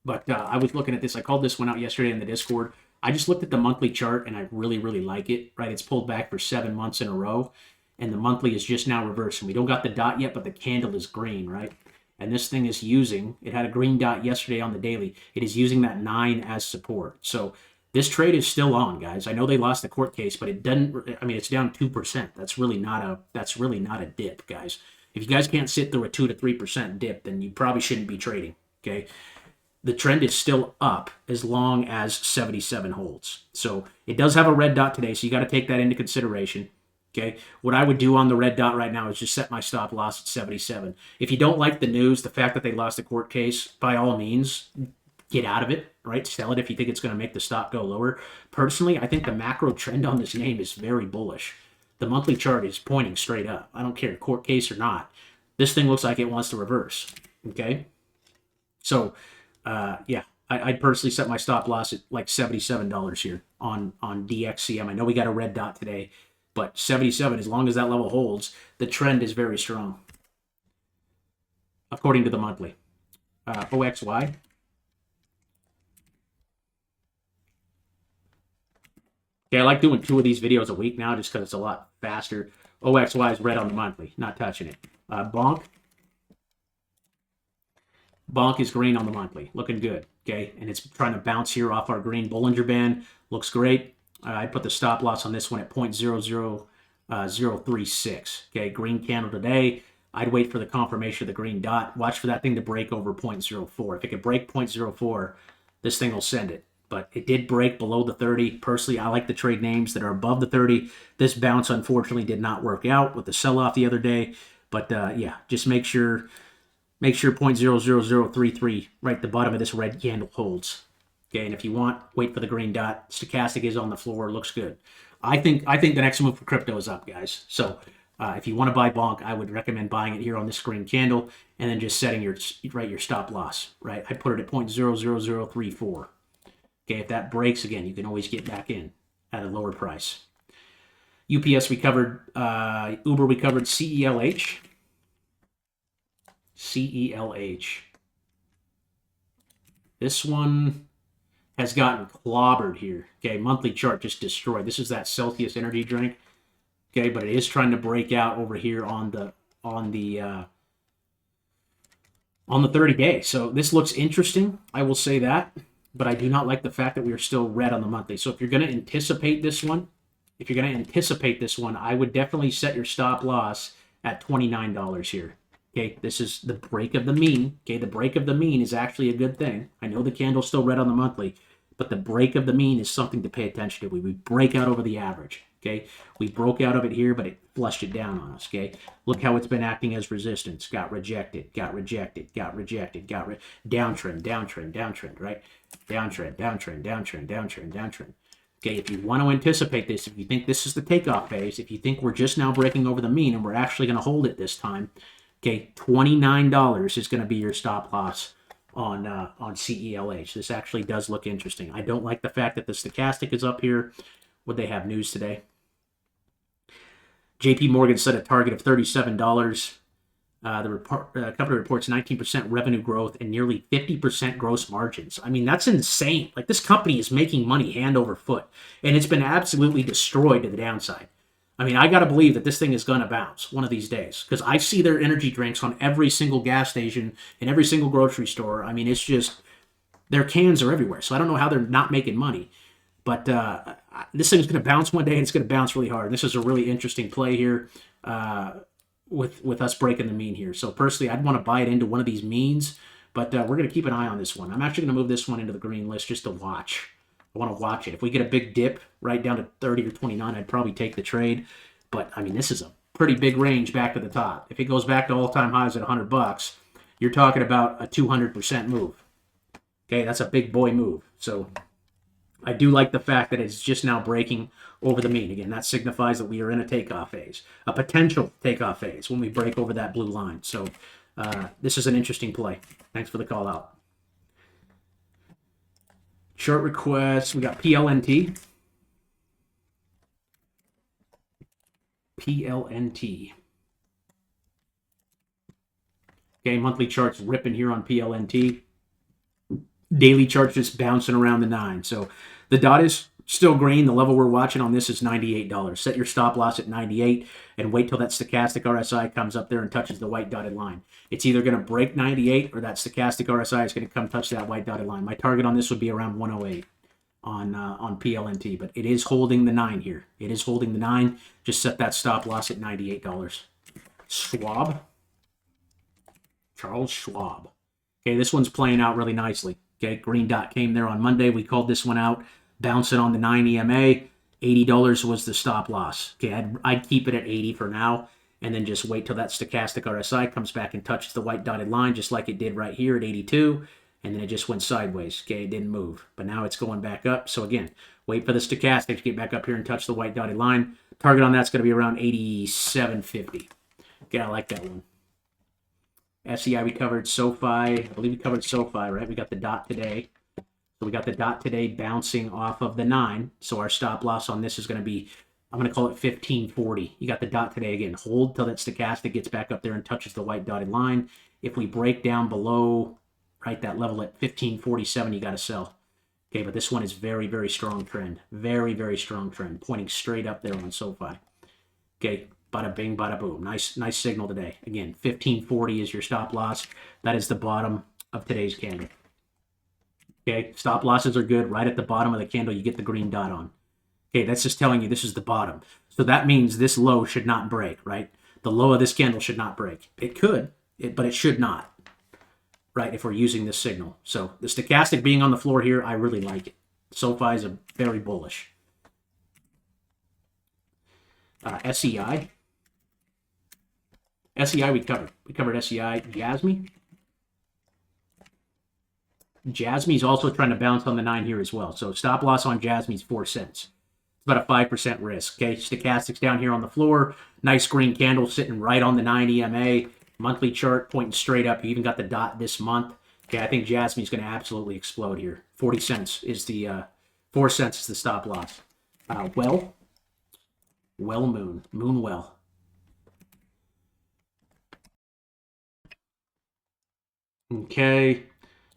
But I was looking at this. I called this one out yesterday in the Discord. I just looked at the monthly chart, and I really, really like it, right? It's pulled back for 7 months in a row, and the monthly is just now reversing. We don't got the dot yet, but the candle is green, right? And this thing is using, it had a green dot yesterday on the daily. It is using that 9 as support. So this trade is still on, guys. I know they lost the court case, but it doesn't, I mean, it's down 2%. That's really not a dip, guys. If you guys can't sit through a 2 to 3% dip, then you probably shouldn't be trading, okay? The trend is still up as long as 77 holds. So it does have a red dot today, so you got to take that into consideration. Okay, what I would do on the red dot right now is just set my stop loss at 77. If you don't like the news, the fact that they lost the court case, by all means, get out of it, right? Sell it if you think it's going to make the stock go lower. Personally, I think the macro trend on this name is very bullish. The monthly chart is pointing straight up. I don't care, court case or not. This thing looks like it wants to reverse, okay? So, yeah, I'd personally set my stop loss at like $77 here on DXCM. I know we got a red dot today, but 77, as long as that level holds, the trend is very strong, according to the monthly. OXY. Okay, I like doing 2 of these videos a week now just because it's a lot faster. OXY is red on the monthly, not touching it. Bonk. Bonk is green on the monthly, looking good, okay? And it's trying to bounce here off our green Bollinger Band. Looks great. I put the stop loss on this one at 0.00036. Okay, green candle today. I'd wait for the confirmation of the green dot. Watch for that thing to break over 0.04. If it could break 0.04, this thing will send it. But it did break below the 30. Personally, I like the trade names that are above the 30. This bounce, unfortunately, did not work out with the sell-off the other day. But, yeah, just make sure 0.00033 right at the bottom of this red candle holds. Okay, and if you want, wait for the green dot. Stochastic is on the floor. Looks good. I think the next move for crypto is up, guys. So if you want to buy bonk, I would recommend buying it here on this green candle and then just setting your stop loss. Right, I put it at 0.00034. Okay, if that breaks again, you can always get back in at a lower price. UPS we covered. Uber we covered. CELH. CELH. This one has gotten clobbered here. Okay, monthly chart just destroyed. This is that Celsius energy drink. Okay, but it is trying to break out over here on the 30-day. So this looks interesting. I will say that, but I do not like the fact that we are still red on the monthly. So if you're going to anticipate this one, I would definitely set your stop loss at $29 here. Okay, this is the break of the mean. Okay, the break of the mean is actually a good thing. I know the candle's still red on the monthly, but the break of the mean is something to pay attention to. We break out over the average. Okay, we broke out of it here, but it flushed it down on us. Okay, look how it's been acting as resistance. Got rejected, got rejected, got rejected, downtrend, downtrend, downtrend, right? Downtrend, downtrend, downtrend, downtrend, downtrend. Okay, if you want to anticipate this, if you think this is the takeoff phase, if you think we're just now breaking over the mean and we're actually going to hold it this time, okay, $29 is going to be your stop loss on CELH. This actually does look interesting. I don't like the fact that the stochastic is up here. Would they have news today? JP Morgan set a target of $37. The company reports 19% revenue growth and nearly 50% gross margins. I mean, that's insane. Like, this company is making money hand over foot, and it's been absolutely destroyed to the downside. I mean, I got to believe that this thing is going to bounce one of these days, because I see their energy drinks on every single gas station and every single grocery store. I mean, it's just, their cans are everywhere. So I don't know how they're not making money. But this thing is going to bounce one day, and it's going to bounce really hard. And this is a really interesting play here with us breaking the mean here. So personally, I'd want to buy it into one of these means, but we're going to keep an eye on this one. I'm actually going to move this one into the green list just to watch. I want to watch it. If we get a big dip right down to 30 or 29, I'd probably take the trade. But, I mean, this is a pretty big range back to the top. If it goes back to all-time highs at $100, you're talking about a 200% move. Okay, that's a big boy move. So I do like the fact that it's just now breaking over the mean. Again, that signifies that we are in a takeoff phase, a potential takeoff phase when we break over that blue line. So this is an interesting play. Thanks for the call out. Chart requests, we got PLNT. PLNT. Okay, monthly charts ripping here on PLNT. Daily charts just bouncing around the 9. So the dot is still green. The level we're watching on this is $98. Set your stop loss at 98 and wait till that stochastic RSI comes up there and touches the white dotted line. It's either going to break 98 or that stochastic RSI is going to come touch that white dotted line. My target on this would be around 108 on PLNT, but it is holding the 9 here. It is holding the 9. Just set that stop loss at $98. Schwab. Charles Schwab. Okay, this one's playing out really nicely. Okay, green dot came there on Monday. We called this one out, bouncing on the 9 EMA. $80 was the stop loss. Okay, I'd keep it at 80 for now, and then just wait till that stochastic RSI comes back and touches the white dotted line, just like it did right here at 82, and then it just went sideways. Okay, it didn't move, but now it's going back up. So again, wait for the stochastic to get back up here and touch the white dotted line. Target on that's going to be around 87.50. Okay, I like that one. SEI, we covered SOFI. I believe we covered SOFI, right? We got the dot today. So we got the dot today bouncing off of the 9. So our stop loss on this is going to be, I'm going to call it 1540. You got the dot today again. Hold till that stochastic gets back up there and touches the white dotted line. If we break down below, right, that level at 1547, you got to sell. Okay, but this one is very, very strong trend. Very, very strong trend. Pointing straight up there on SOFI. Okay. Bada bing, bada boom. Nice signal today. Again, 1540 is your stop loss. That is the bottom of today's candle. Okay, stop losses are good. Right at the bottom of the candle, you get the green dot on. Okay, that's just telling you this is the bottom. So that means this low should not break, right? The low of this candle should not break. It could, but it should not, right, if we're using this signal. So the stochastic being on the floor here, I really like it. SOFI is a very bullish. SEI. SEI we covered. We covered SEI. Jasmy's also trying to bounce on the 9 here as well. So stop loss on Jasmy's 4 cents. It's about a 5% risk. Okay, stochastics down here on the floor. Nice green candle sitting right on the 9 EMA. Monthly chart pointing straight up. You even got the dot this month. Okay, I think Jasmy's going to absolutely explode here. 40 cents is the 4 cents is the stop loss. Moonwell. Okay,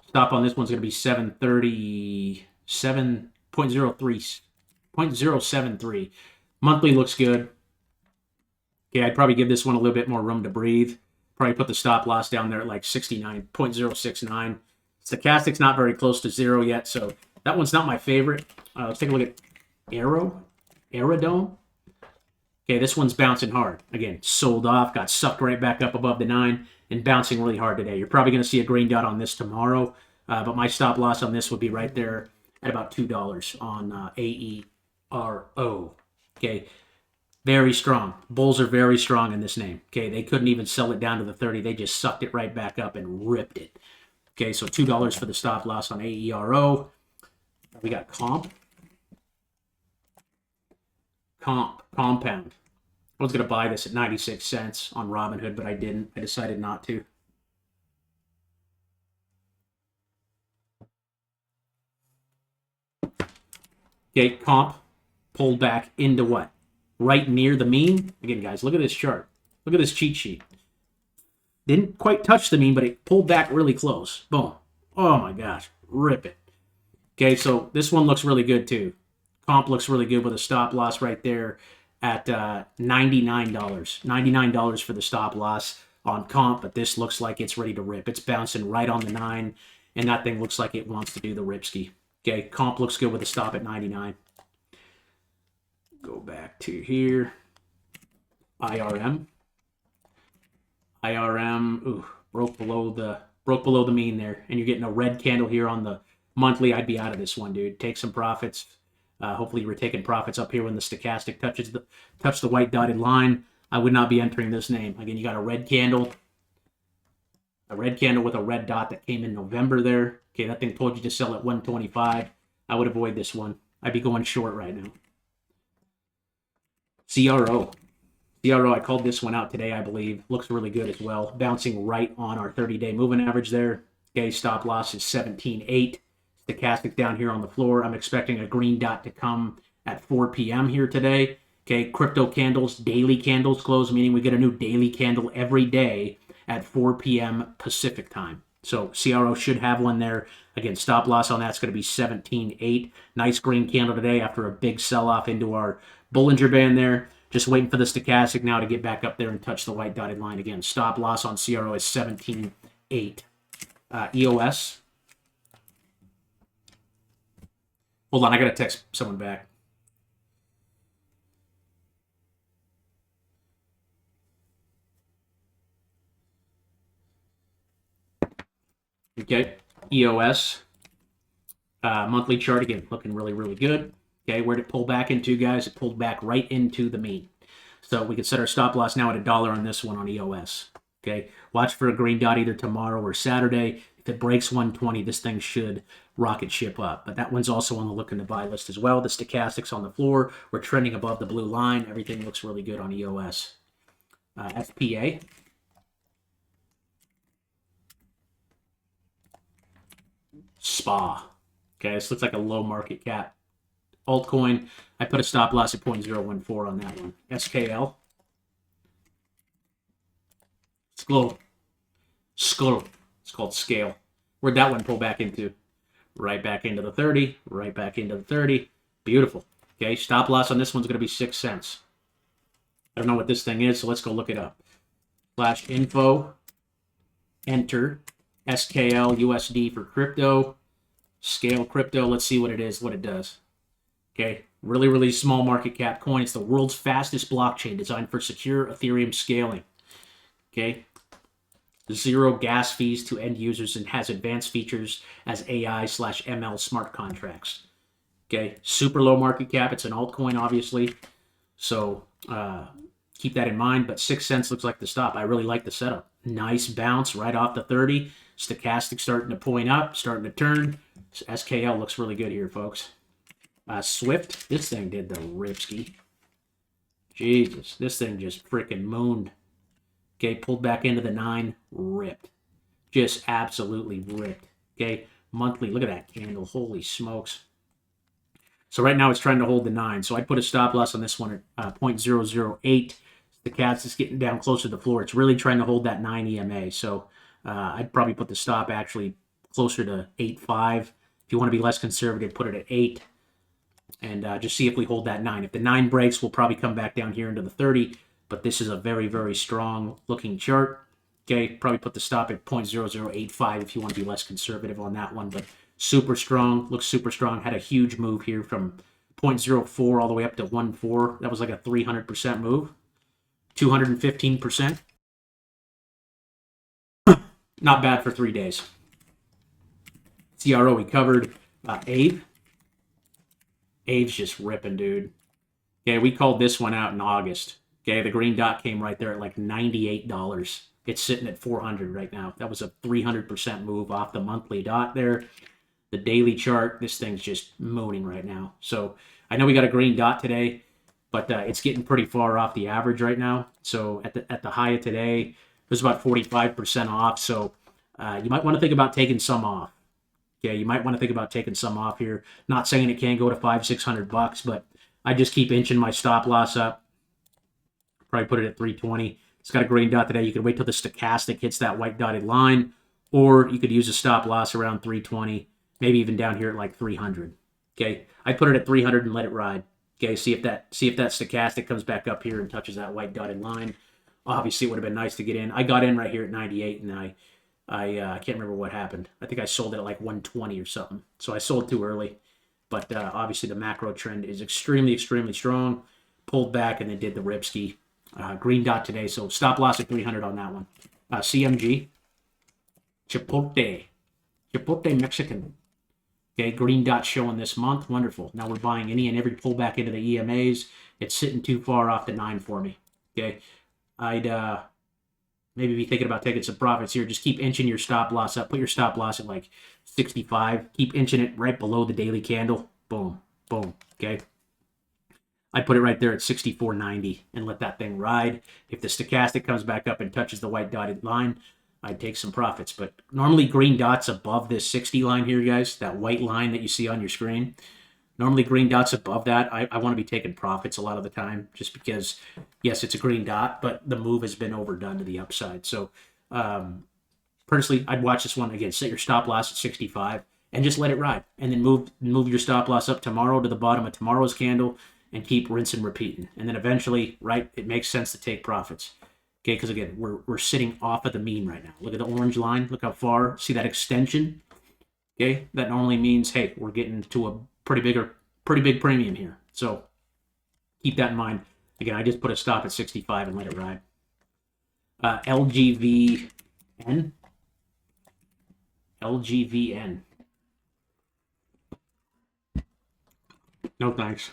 stop on this one's going to be 737.073. Monthly looks good. Okay, I'd probably give this one a little bit more room to breathe. Probably put the stop loss down there at like 69.069. Stochastic's not very close to 0 yet, so that one's not my favorite. Let's take a look at Aerodome. Okay, this one's bouncing hard. Again, sold off, got sucked right back up above the 9, and bouncing really hard today. You're probably going to see a green dot on this tomorrow, but my stop loss on this would be right there at about $2 on AERO. Okay, very strong. Bulls are very strong in this name. Okay, they couldn't even sell it down to the 30. They just sucked it right back up and ripped it. Okay, so $2 for the stop loss on AERO. We got Compound. I was going to buy this at 96 cents on Robinhood, but I didn't. I decided not to. Okay, comp pulled back into what? Right near the mean. Again, guys, look at this chart. Look at this cheat sheet. Didn't quite touch the mean, but it pulled back really close. Boom. Oh my gosh. Rip it. Okay, so this one looks really good too. Comp looks really good with a stop loss right there at $99. $99 for the stop loss on comp, but this looks like it's ready to rip. It's bouncing right on the 9, and that thing looks like it wants to do the ripski. Okay, comp looks good with a stop at 99. Go back to here. IRM. Ooh, broke below the mean there, and you're getting a red candle here on the monthly. I'd be out of this one, dude. Take some profits. Hopefully you were taking profits up here when the stochastic touch the white dotted line. I would not be entering this name. Again, you got a red candle with a red dot that came in November there. Okay, that thing told you to sell at 125. I would avoid this one. I'd be going short right now. CRO, I called this one out today, I believe. Looks really good as well. Bouncing right on our 30-day moving average there. Okay, stop loss is 17.8. Stochastic down here on the floor. I'm expecting a green dot to come at 4 p.m. here today. Okay, crypto candles, daily candles close, meaning we get a new daily candle every day at 4 p.m. Pacific time. So CRO should have one there. Again, stop loss on that's going to be 17.8. Nice green candle today after a big sell-off into our Bollinger Band there. Just waiting for the stochastic now to get back up there and touch the white dotted line again. Stop loss on CRO is 17.8. EOS. Hold on, I got to text someone back. Okay, EOS. Monthly chart, again, looking really, really good. Okay, where'd it pull back into, guys? It pulled back right into the mean. So we can set our stop loss now at $1 on this one on EOS. Okay, watch for a green dot either tomorrow or Saturday. If it breaks 120, this thing should rocket ship up. But that one's also on the look in the buy list as well. The stochastics on the floor. We're trending above the blue line. Everything looks really good on EOS. FPA. SPA. Okay, this looks like a low market cap altcoin. I put a stop loss at 0.014 on that one. SKL. Skull. It's called scale. Where'd that one pull back into? Right back into the 30. Right back into the 30. Beautiful. Okay, stop loss on this one's going to be 6 cents. I don't know what this thing is, so let's go look it up. Flash info. Enter. SKL USD for crypto. Scale crypto. Let's see what it is, what it does. Okay, really, really small market cap coin. It's the world's fastest blockchain designed for secure Ethereum scaling. Okay, 0 gas fees to end users and has advanced features as AI/ML smart contracts. Okay, super low market cap. It's an altcoin, obviously. So keep that in mind. But 6 cents looks like the stop. I really like the setup. Nice bounce right off the 30. Stochastic starting to point up, starting to turn. SKL looks really good here, folks. Swift, this thing did the ripski. Jesus, this thing just freaking mooned. Okay, pulled back into the 9, ripped. Just absolutely ripped. Okay, monthly, look at that candle. Holy smokes. So right now it's trying to hold the 9. So I put a stop loss on this one at 0.008. The cat's just getting down closer to the floor. It's really trying to hold that 9 EMA. So I'd probably put the stop actually closer to 8.5. If you want to be less conservative, put it at 8. And just see if we hold that 9. If the 9 breaks, we'll probably come back down here into the 30. But this is a very, very strong looking chart. Okay, probably put the stop at 0.0085 if you want to be less conservative on that one. But super strong, looks super strong. Had a huge move here from 0.04 all the way up to 1.4. That was like a 300% move. 215%. Not bad for 3 days. CRO we covered. Abe. Abe's just ripping, dude. Okay, we called this one out in August. Okay, the green dot came right there at like $98. It's sitting at 400 right now. That was a 300% move off the monthly dot there. The daily chart, this thing's just mooning right now. So I know we got a green dot today, but it's getting pretty far off the average right now. So at the high of today, it was about 45% off. So you might want to think about taking some off. Okay, you might want to think about taking some off here. Not saying it can't go to $500-600, but I just keep inching my stop loss up. Probably put it at 320. It's got a green dot today. You could wait till the stochastic hits that white dotted line, or you could use a stop loss around 320, maybe even down here at like 300. Okay, I put it at 300 and let it ride. Okay, see if that stochastic comes back up here and touches that white dotted line. Obviously, it would have been nice to get in. I got in right here at 98, and I can't remember what happened. I think I sold it at like 120 or something. So I sold too early. But obviously, the macro trend is extremely, extremely strong. Pulled back and then did the ripski. Green dot today, so stop loss at 300 on that one. CMG. Chipotle Mexican. Okay, green dot showing this month. Wonderful. Now we're buying any and every pullback into the EMAs. It's sitting too far off the 9 for me. Okay, I'd maybe be thinking about taking some profits here. Just keep inching your stop loss up. Put your stop loss at like 65. Keep inching it right below the daily candle. Boom, boom. Okay. I put it right there at 64.90 and let that thing ride. If the stochastic comes back up and touches the white dotted line, I'd take some profits. But normally green dots above this 60 line here, guys, that white line that you see on your screen, normally green dots above that, I want to be taking profits a lot of the time just because, yes, it's a green dot, but the move has been overdone to the upside. So Personally, I'd watch this one again. Set your stop loss at 65 and just let it ride, and then move your stop loss up tomorrow to the bottom of tomorrow's candle, and keep rinsing, repeating, and then eventually, right, it makes sense to take profits. Okay, because again, we're sitting off of the mean right now. Look at the orange line. Look how far. See that extension? Okay, that normally means, hey, we're getting to a pretty big premium here. So keep that in mind. Again, I just put a stop at 65 and let it ride. LGVN. LGVN. No thanks.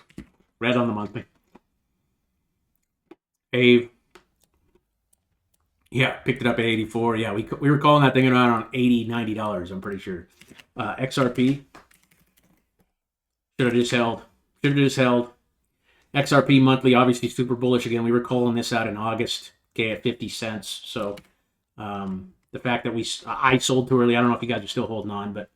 Red on the monthly. Ave. Yeah, picked it up at 84. Yeah, we were calling that thing around $80, $90, I'm pretty sure. XRP. Should have just held. XRP monthly, obviously super bullish again. We were calling this out in August, okay, at 50 cents. So the fact that I sold too early, I don't know if you guys are still holding on, but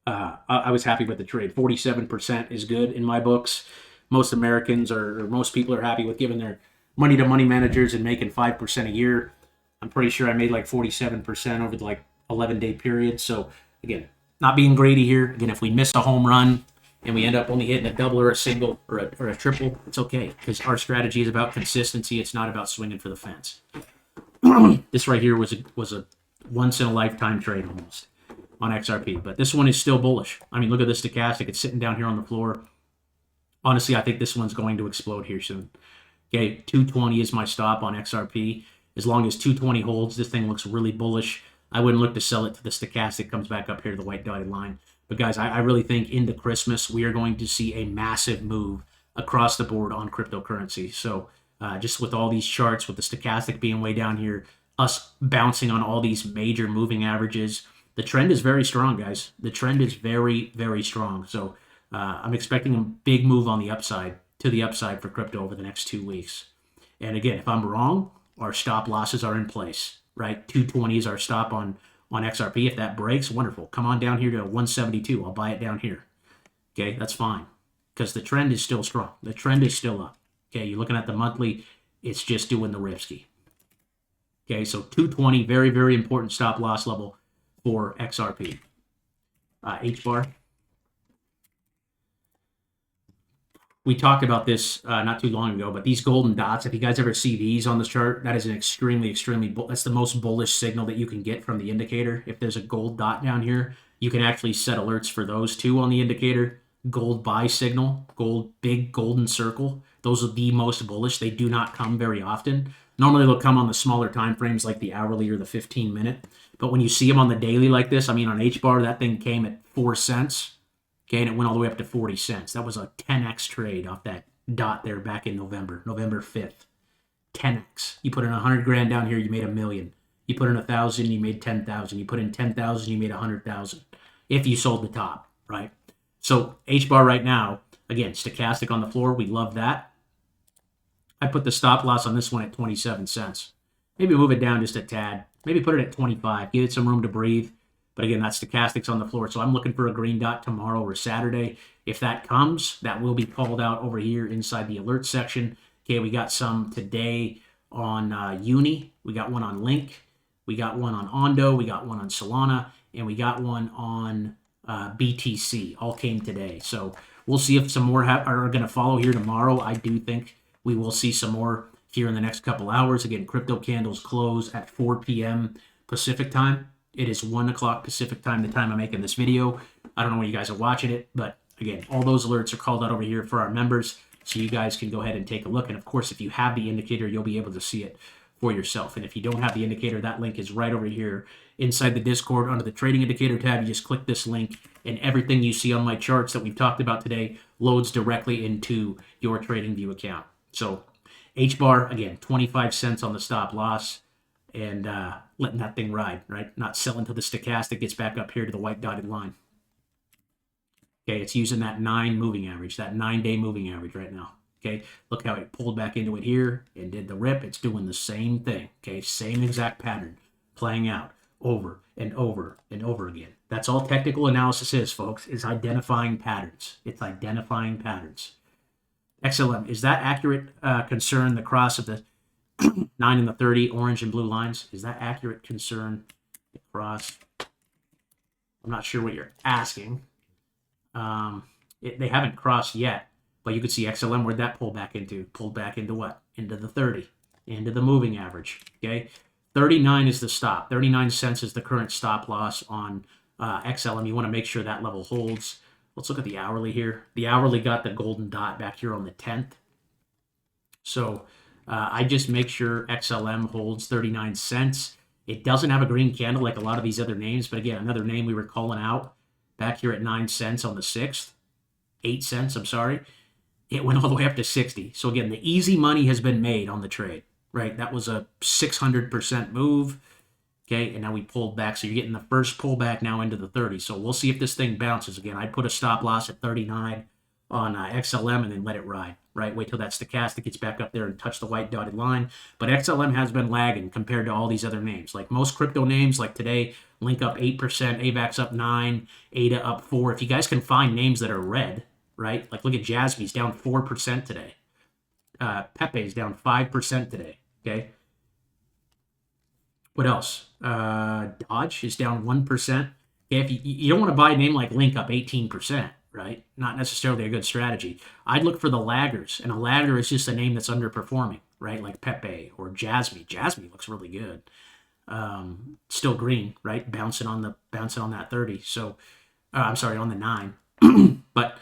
I was happy with the trade. 47% is good in my books. Most Americans or most people are happy with giving their money to money managers and making 5% a year. I'm pretty sure I made like 47% over the like 11-day period. So again, not being greedy here. Again, if we miss a home run and we end up only hitting a double or a single or a triple, it's okay, because our strategy is about consistency. It's not about swinging for the fence. This right here was a once in a lifetime trade almost on XRP, but this one is still bullish. I mean, look at this stochastic. It's sitting down here on the floor. Honestly, I think this one's going to explode here soon. Okay, 220 is my stop on XRP. As long as 220 holds, this thing looks really bullish. I wouldn't look to sell it to the stochastic comes back up here to the white dotted line. But guys, I really think into Christmas, we are going to see a massive move across the board on cryptocurrency. So just with all these charts, with the stochastic being way down here, us bouncing on all these major moving averages, the trend is very strong, guys. The trend is very, very strong. So I'm expecting a big move on the upside, to the upside for crypto over the next 2 weeks. And again, if I'm wrong, our stop losses are in place, right? 220 is our stop on XRP. If that breaks, wonderful. Come on down here to 172. I'll buy it down here. Okay, that's fine, because the trend is still strong. The trend is still up. Okay, you're looking at the monthly, it's just doing the ripski. Okay, so 220, very, very important stop loss level for XRP. H-bar. We talked about this not too long ago, but these golden dots, if you guys ever see these on the chart, that is an extremely, that's the most bullish signal that you can get from the indicator. If there's a gold dot down here, you can actually set alerts for those too on the indicator. Gold buy signal, big golden circle. Those are the most bullish. They do not come very often. Normally they'll come on the smaller time frames like the hourly or the 15-minute. But when you see them on the daily like this, I mean on H-bar, that thing came at 4 cents. Okay, and it went all the way up to 40 cents. That was a 10x trade off that dot there back in November 5th. 10x. You put in 100 grand down here, you made $1 million. You put in 1,000, you made 10,000. You put in 10,000, you made 100,000. If you sold the top, right? So H-bar right now, again, stochastic on the floor. We love that. I put the stop loss on this one at 27 cents. Maybe move it down just a tad. Maybe put it at 25. Give it some room to breathe. But again, that stochastic's on the floor. So I'm looking for a green dot tomorrow or Saturday. If that comes, that will be called out over here inside the alert section. Okay, we got some today on Uni. We got one on Link. We got one on Ondo. We got one on Solana. And we got one on BTC. All came today. So we'll see if some more are going to follow here tomorrow. I do think we will see some more here in the next couple hours. Again, crypto candles close at 4 p.m. Pacific time. It is 1 o'clock Pacific time, the time I'm making this video. I don't know when you guys are watching it, but again, all those alerts are called out over here for our members, so you guys can go ahead and take a look. And of course, if you have the indicator, you'll be able to see it for yourself. And if you don't have the indicator, that link is right over here inside the Discord under the trading indicator tab. You just click this link, and everything you see on my charts that we've talked about today loads directly into your TradingView account. So H-bar, again, 25 cents on the stop loss. And letting that thing ride, right? Not selling until the stochastic gets back up here to the white dotted line. Okay, it's using that 9 moving average, that 9-day moving average right now. Okay, look how it pulled back into it here and did the rip. It's doing the same thing. Okay, same exact pattern playing out over and over and over again. That's all technical analysis is, folks, is identifying patterns. It's identifying patterns. XLM, is that accurate concern, the cross of the 9 and the 30, orange and blue lines. Is that accurate concern across? I'm not sure what you're asking. They haven't crossed yet, but you could see XLM, where'd that pull back into? Pulled back into what? Into the 30, into the moving average, okay? 39 is the stop. 39 cents is the current stop loss on XLM. You want to make sure that level holds. Let's look at the hourly here. The hourly got the golden dot back here on the 10th. So I just make sure XLM holds 39 cents. It doesn't have a green candle like a lot of these other names, but again, another name we were calling out back here at 9 cents on the 6th. 8 cents, I'm sorry. It went all the way up to 60. So again, the easy money has been made on the trade, right? That was a 600% move. Okay, and now we pulled back. So you're getting the first pullback now into the 30. So we'll see if this thing bounces again. I'd put a stop loss at 39 on XLM and then let it ride, right? Wait till that stochastic gets back up there and touch the white dotted line. But XLM has been lagging compared to all these other names. Like most crypto names, like today, Link up 8%, AVAX up 9%, ADA up 4%. If you guys can find names that are red, right? Like look at Jasmy's down 4% today. Pepe's down 5% today, okay? What else? Dodge is down 1%. Okay, if you don't want to buy a name like Link up 18%, right? Not necessarily a good strategy. I'd look for the laggers, and a lagger is just a name that's underperforming, right? Like Pepe or Jasmy. Jasmy looks really good. Still green, right? Bouncing on that 30. So, I'm sorry, on the 9. But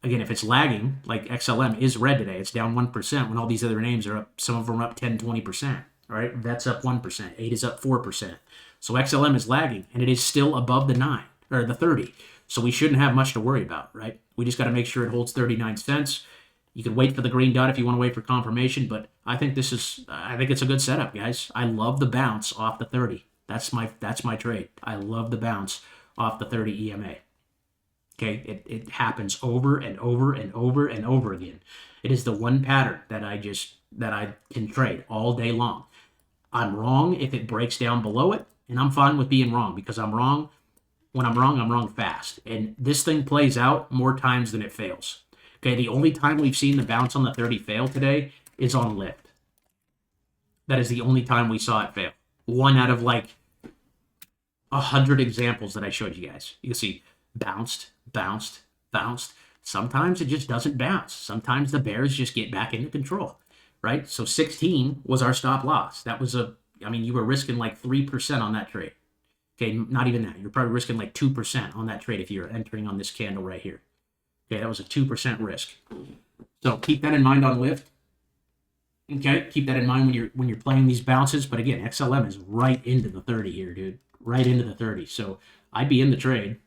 again, if it's lagging, like XLM is red today, it's down 1% when all these other names are up. Some of them are up 10, 20%. All right, that's up 1%. 8 is up 4%. So XLM is lagging, and it is still above the 9 or the 30. So we shouldn't have much to worry about, right? We just got to make sure it holds 39 cents. You can wait for the green dot if you want to wait for confirmation, but I think it's a good setup, guys. I love the bounce off the 30. That's my trade. I love the bounce off the 30 EMA. Okay, it happens over and over and over and over again. It is the one pattern that I can trade all day long. I'm wrong if it breaks down below it, and I'm fine with being wrong because I'm wrong. When I'm wrong fast. And this thing plays out more times than it fails. Okay, the only time we've seen the bounce on the 30 fail today is on lift. That is the only time we saw it fail. One out of like 100 examples that I showed you guys. You can see bounced, bounced, bounced. Sometimes it just doesn't bounce. Sometimes the bears just get back into control. Right? So 16 was our stop loss. That was you were risking like 3% on that trade. Okay, not even that. You're probably risking like 2% on that trade if you're entering on this candle right here. Okay, that was a 2% risk. So keep that in mind on lift. Okay, keep that in mind when you're playing these bounces. But again, XLM is right into the 30 here, dude. Right into the 30. So I'd be in the trade.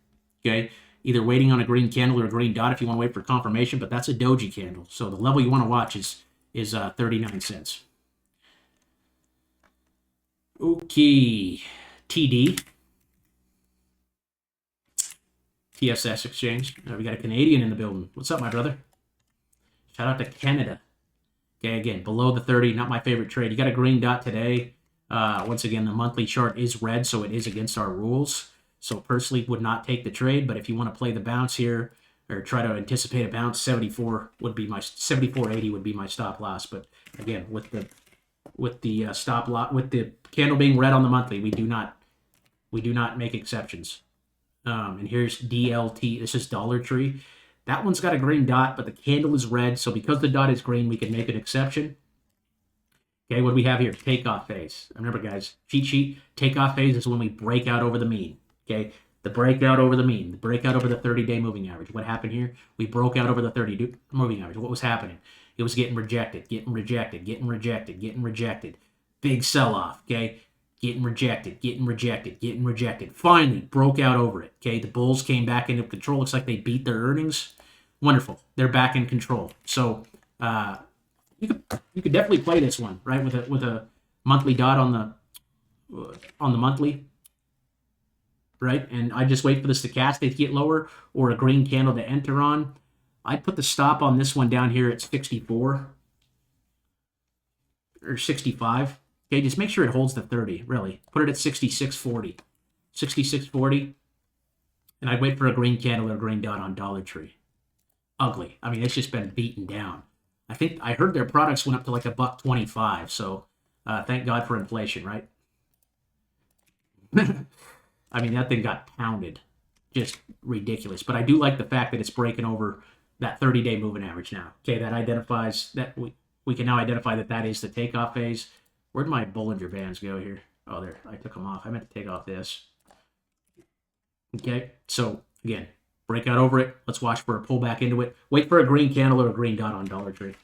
Okay, either waiting on a green candle or a green dot if you want to wait for confirmation. But that's a doji candle. So the level you want to watch is 39 cents. Okay, TD. TSS Exchange. We got a Canadian in the building. What's up, my brother? Shout out to Canada. Okay, again, below the 30, not my favorite trade. You got a green dot today. Once again, the monthly chart is red, so it is against our rules. So personally, would not take the trade, but if you want to play the bounce here, or try to anticipate a bounce, 74.80 would be my stop loss. But again, with the stop loss, with the candle being red on the monthly, we do not make exceptions. And here's DLT. This is Dollar Tree. That one's got a green dot, but the candle is red. So because the dot is green, we can make an exception. Okay, what do we have here? Takeoff phase. Remember, guys, cheat sheet. Takeoff phase is when we break out over the mean. Okay. The breakout over the mean, the breakout over the 30-day moving average. What happened here? We broke out over the 30-day moving average. What was happening? It was getting rejected, getting rejected, getting rejected, getting rejected. Big sell-off, okay? Getting rejected, getting rejected, getting rejected. Finally, broke out over it, okay? The bulls came back into control. Looks like they beat their earnings. Wonderful. They're back in control. So you could definitely play this one, right? With a monthly dot on the monthly. Right? And I just wait for the stochastic to get lower or a green candle to enter on. I'd put the stop on this one down here at 64 or 65. Okay, just make sure it holds the 30, really. Put it at 66.40. 66.40. And I'd wait for a green candle or a green dot on Dollar Tree. Ugly. I mean, it's just been beaten down. I heard their products went up to like $1.25. So Thank God for inflation, right? I mean, that thing got pounded. Just ridiculous. But I do like the fact that it's breaking over that 30-day moving average now. Okay, that identifies that we can now identify that that is the takeoff phase. Where'd my Bollinger Bands go here? Oh, there. I took them off. I meant to take off this. Okay, so again, breakout over it. Let's watch for a pullback into it. Wait for a green candle or a green dot on Dollar Tree.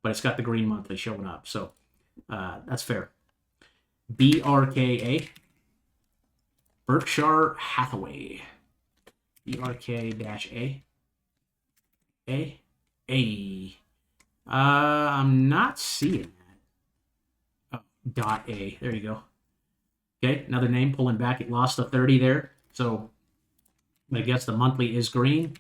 But it's got the green monthly showing up, so that's fair. BRKA, Berkshire Hathaway. BRK-A. A. I'm not seeing that. Oh, dot A. There you go. Okay, another name pulling back. It lost a 30 there, so I guess the monthly is green.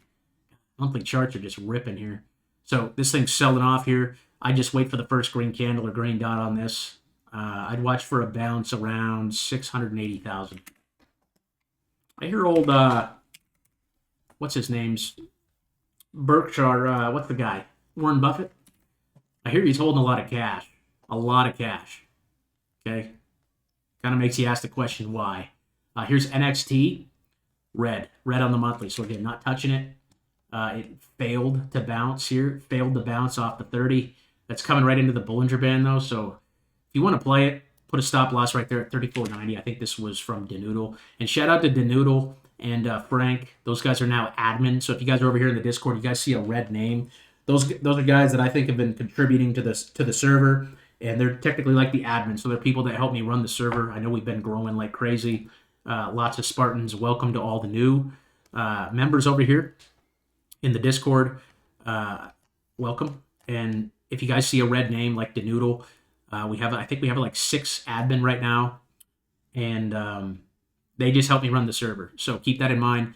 Monthly charts are just ripping here. So this thing's selling off here. I just wait for the first green candle or green dot on this. I'd watch for a bounce around 680,000. I hear old, what's his name's? Berkshire, what's the guy? Warren Buffett? I hear he's holding a lot of cash. A lot of cash. Okay? Kind of makes you ask the question why. Here's NXT. Red on the monthly. So again, not touching it. It failed to bounce here. Failed to bounce off the 30. That's coming right into the Bollinger Band though. So if you want to play it, put a stop loss right there at 34.90. I think this was from Denoodle. And shout out to Denoodle and Frank. Those guys are now admin. So if you guys are over here in the Discord, you guys see a red name. Those are guys that I think have been contributing to the server. And they're technically like the admin. So they're people that help me run the server. I know we've been growing like crazy. Lots of Spartans. Welcome to all the new members over here in the Discord. Welcome. And if you guys see a red name like Denoodle, I think we have like 6 admin right now, and they just help me run the server. So keep that in mind.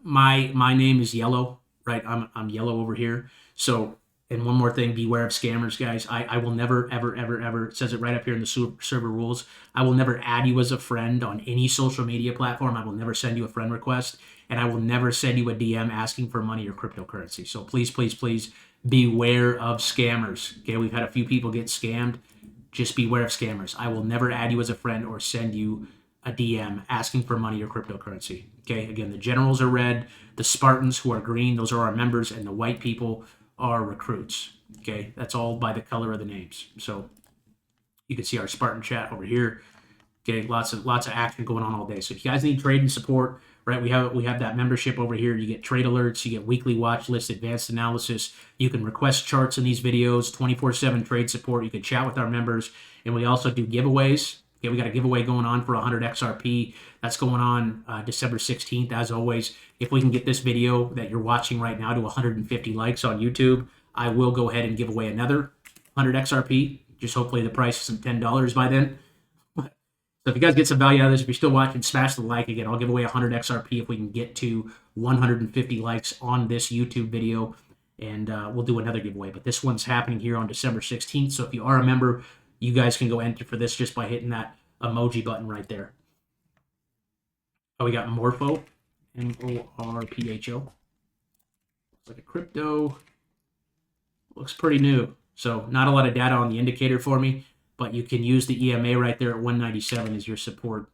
My name is Yellow, right? I'm Yellow over here. So, and one more thing, beware of scammers, guys. I will never, ever, it says it right up here in the server rules. I will never add you as a friend on any social media platform. I will never send you a friend request, and I will never send you a DM asking for money or cryptocurrency. So please, please, please beware of scammers. Okay, we've had a few people get scammed. Just beware of scammers. I will never add you as a friend or send you a DM asking for money or cryptocurrency. Okay, again, the generals are red, the Spartans who are green, those are our members, and the white people are recruits. Okay, that's all by the color of the names. So you can see our Spartan chat over here. Okay, lots of action going on all day. So if you guys need trading support, right? We have that membership over here. You get trade alerts, you get weekly watch lists, advanced analysis. You can request charts in these videos, 24/7 trade support. You can chat with our members, and we also do giveaways. Okay, we got a giveaway going on for 100 XRP. That's going on December 16th. As always, if we can get this video that you're watching right now to 150 likes on YouTube, I will go ahead and give away another 100 XRP. Just hopefully the price isn't $10 by then. So if you guys get some value out of this, if you're still watching, smash the like. Again, I'll give away 100 XRP if we can get to 150 likes on this YouTube video, and we'll do another giveaway. But this one's happening here on December 16th, so if you are a member, you guys can go enter for this just by hitting that emoji button right there. Oh, we got Morpho, M-O-R-P-H-O. Looks like a crypto. Looks pretty new. So not a lot of data on the indicator for me, but you can use the EMA right there at 197 as your support.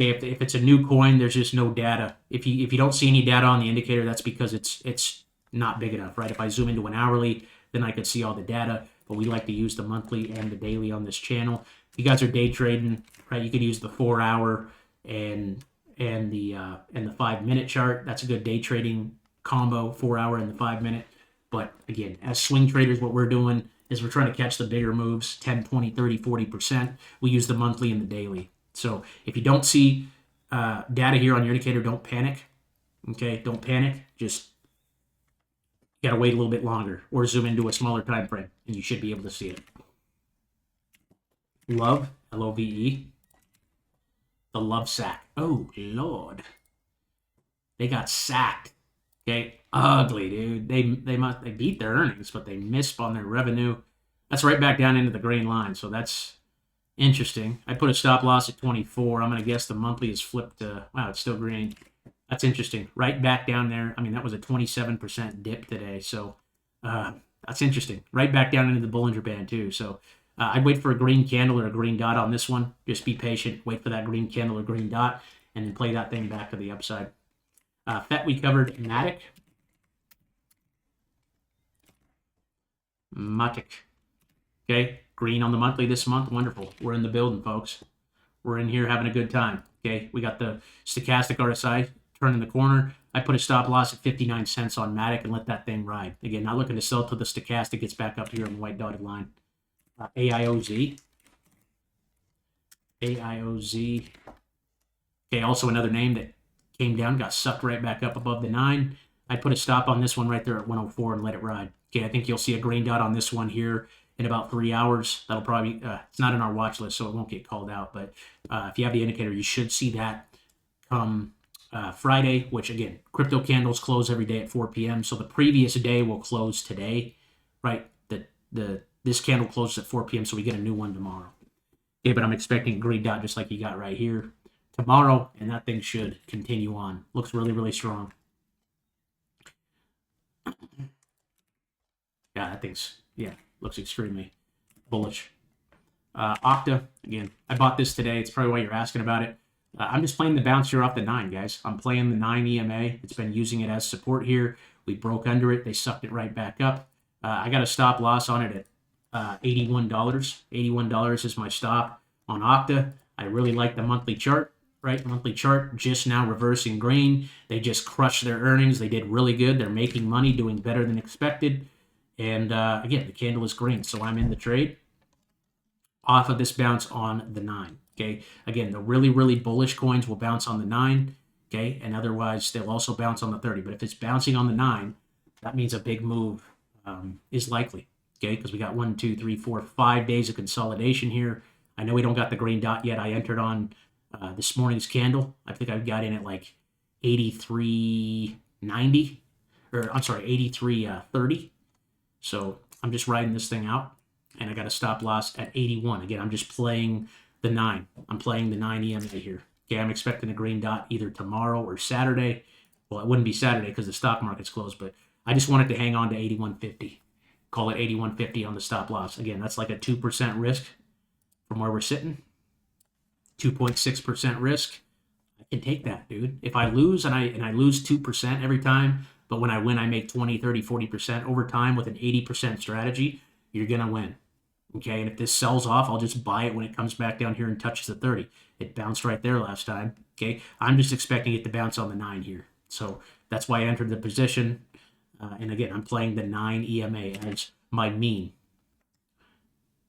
Okay, if it's a new coin, there's just no data. If you don't see any data on the indicator, that's because it's not big enough, right? If I zoom into an hourly, then I could see all the data, but we like to use the monthly and the daily on this channel. If you guys are day trading, right, you could use the 4-hour and the 5-minute chart. That's a good day trading combo, 4-hour and the 5-minute. But again, as swing traders, what we're doing is we're trying to catch the bigger moves, 10, 20, 30, 40%. We use the monthly and the daily. So if you don't see data here on your indicator, don't panic. Okay, don't panic. Just got to wait a little bit longer or zoom into a smaller time frame, and you should be able to see it. Love, L-O-V-E. The love sack. Oh, Lord. They got sacked. Okay, ugly, dude. They beat their earnings, but they missed on their revenue. That's right back down into the green line, so that's interesting. I put a stop loss at 24. I'm going to guess the monthly is flipped to, wow, it's still green. That's interesting. Right back down there. I mean, that was a 27% dip today, so that's interesting. Right back down into the Bollinger Band, too. So I'd wait for a green candle or a green dot on this one. Just be patient. Wait for that green candle or green dot, and then play that thing back to the upside. FET, we covered Matic. Okay, green on the monthly this month. Wonderful. We're in the building, folks. We're in here having a good time. Okay, we got the stochastic RSI turning the corner. I put a stop loss at 59 cents on Matic and let that thing ride. Again, not looking to sell till the stochastic gets back up here on the white dotted line. AIOZ. AIOZ. Okay, also another name that came down, got sucked right back up above the 9. I put a stop on this one right there at 104 and let it ride. Okay, I think you'll see a green dot on this one here in about 3 hours. That'll probably, it's not in our watch list, so it won't get called out. But if you have the indicator, you should see that come Friday, which again, crypto candles close every day at 4 p.m. So the previous day will close today, right? This candle closes at 4 p.m., so we get a new one tomorrow. Okay, but I'm expecting a green dot just like you got right here tomorrow, and that thing should continue on. Looks really, really strong. Yeah, that thing's, looks extremely bullish. Okta, again, I bought this today. It's probably why you're asking about it. I'm just playing the bounce here off the 9, guys. I'm playing the 9 EMA. It's been using it as support here. We broke under it. They sucked it right back up. I got a stop loss on it at $81. $81 is my stop on Okta. I really like the monthly chart, right? Monthly chart just now reversing green. They just crushed their earnings. They did really good. They're making money, doing better than expected. And again, the candle is green, so I'm in the trade off of this bounce on the 9. Okay, again, the really, really bullish coins will bounce on the 9, okay, and otherwise they'll also bounce on the 30. But if it's bouncing on the 9, that means a big move is likely, okay, because we got 1, 2, 3, 4, 5 days of consolidation here. I know we don't got the green dot yet. I entered on this morning's candle. I think I got in at like 83.90, or I'm sorry, 83.30. So I'm just riding this thing out, and I got a stop loss at 81. Again, I'm just playing the 9. I'm playing the 9 EMA here. Okay, I'm expecting a green dot either tomorrow or Saturday. Well, it wouldn't be Saturday because the stock market's closed, but I just wanted to hang on to 81.50. Call it 81.50 on the stop loss. Again, that's like a 2% risk from where we're sitting. 2.6% risk. I can take that, dude. If I lose and I lose 2% every time, but when I win, I make 20, 30, 40% over time with an 80% strategy, you're going to win. Okay, and if this sells off, I'll just buy it when it comes back down here and touches the 30. It bounced right there last time. Okay, I'm just expecting it to bounce on the 9 here. So that's why I entered the position. And again, I'm playing the 9 EMA as my mean,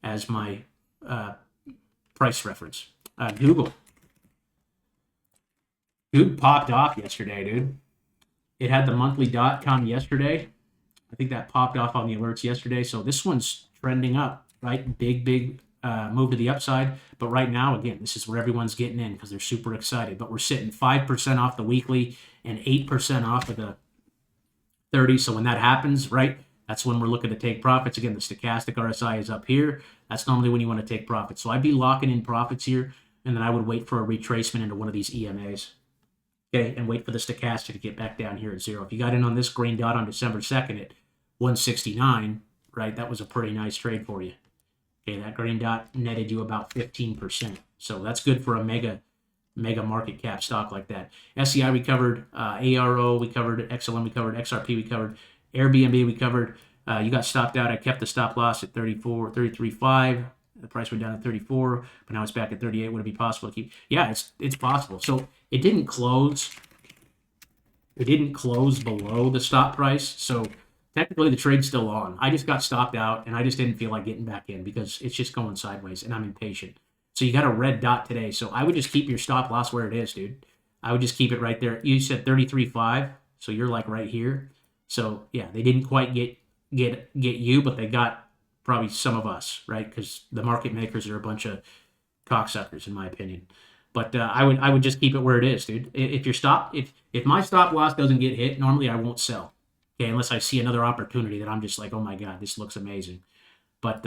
as my price reference. Google. Dude popped off yesterday, dude. It had the monthly dot come yesterday. I think that popped off on the alerts yesterday. So this one's trending up. Right, big move to the upside. But right now, again, this is where everyone's getting in because they're super excited. But we're sitting 5% off the weekly and 8% off of the 30. So when that happens, right, that's when we're looking to take profits. Again, the stochastic RSI is up here. That's normally when you want to take profits. So I'd be locking in profits here, and then I would wait for a retracement into one of these EMAs. Okay, and wait for the stochastic to get back down here at 0. If you got in on this green dot on December 2nd at 169, right, that was a pretty nice trade for you. Okay, that green dot netted you about 15%. So that's good for a mega market cap stock like that. SEI we covered, ARO we covered, XLM we covered, XRP we covered, Airbnb we covered. You got stopped out. I kept the stop loss at 33.5. The price went down to 34, but now it's back at 38. Would it be possible to keep? Yeah, it's possible. So it didn't close. It didn't close below the stop price. So technically, the trade's still on. I just got stopped out, and I just didn't feel like getting back in because it's just going sideways, and I'm impatient. So you got a red dot today. So I would just keep your stop loss where it is, dude. I would just keep it right there. You said 33.5, so you're like right here. So yeah, they didn't quite get you, but they got probably some of us, right? Because the market makers are a bunch of cocksuckers, in my opinion. But I would just keep it where it is, dude. If my stop loss doesn't get hit, normally I won't sell. Okay, unless I see another opportunity that I'm just like, oh my God, this looks amazing. But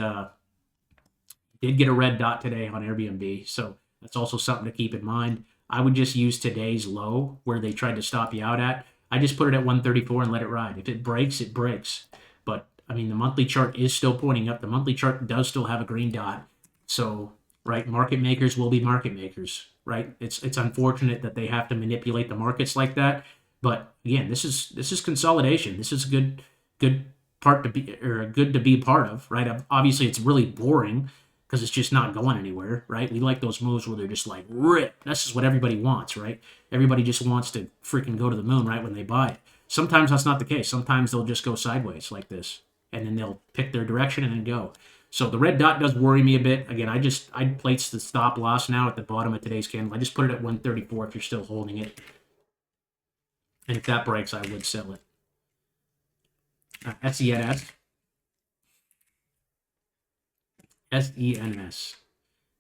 did get a red dot today on Airbnb, so that's also something to keep in mind. I would just use today's low where they tried to stop you out at. I just put it at 134 and let it ride. If it breaks, it breaks. But I mean, the monthly chart is still pointing up. The monthly chart does still have a green dot. So, right, market makers will be market makers, right? It's unfortunate that they have to manipulate the markets like that. But again, this is consolidation. This is a good part to be, or good to be part of, right? Obviously, it's really boring because it's just not going anywhere, right? We like those moves where they're just like rip. That's just what everybody wants, right? Everybody just wants to freaking go to the moon, right, when they buy it. Sometimes that's not the case. Sometimes they'll just go sideways like this, and then they'll pick their direction and then go. So the red dot does worry me a bit. Again, I placed the stop loss now at the bottom of today's candle. I just put it at 134 if you're still holding it. And if that breaks, I would sell it. SENS. SENS.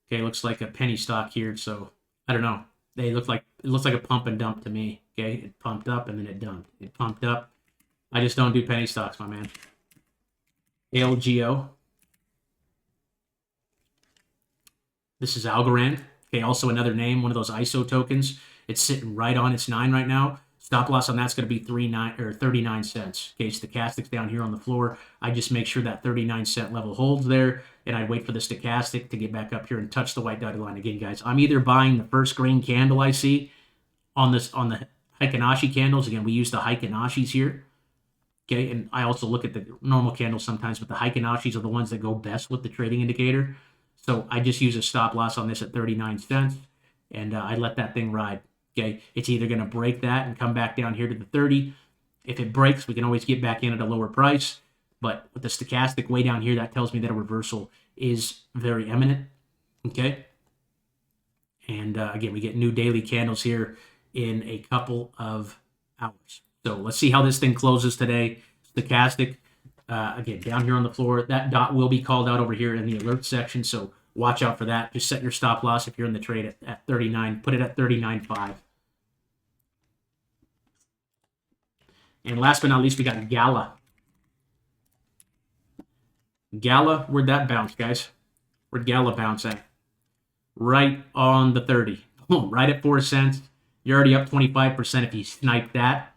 Okay, looks like a penny stock here. So I don't know. It looks like a pump and dump to me. Okay, it pumped up and then it dumped. It pumped up. I just don't do penny stocks, my man. ALGO. This is Algorand. Okay, also another name, one of those ISO tokens. It's sitting right on its 9 right now. Stop loss on that's going to be 39 cents. Okay, stochastic's down here on the floor. I just make sure that 39-cent level holds there, and I wait for the stochastic to get back up here and touch the white dotted line again, guys. I'm either buying the first green candle I see on the Heikinashi candles. Again, we use the Heikinashis here. Okay, and I also look at the normal candles sometimes, but the Heikinashis are the ones that go best with the trading indicator. So I just use a stop loss on this at 39 cents, and I let that thing ride. Okay, it's either going to break that and come back down here to the 30. If it breaks, we can always get back in at a lower price. But with the stochastic way down here, that tells me that a reversal is very imminent. Okay, and again, we get new daily candles here in a couple of hours. So let's see how this thing closes today. Stochastic. Again, down here on the floor, that dot will be called out over here in the alert section, so watch out for that. Just set your stop loss if you're in the trade at 39. Put it at 39.5. And last but not least, we got Gala. Gala, where'd that bounce, guys? Where'd Gala bounce at? Right on the 30. Boom, right at 4 cents. You're already up 25% if you snipe that.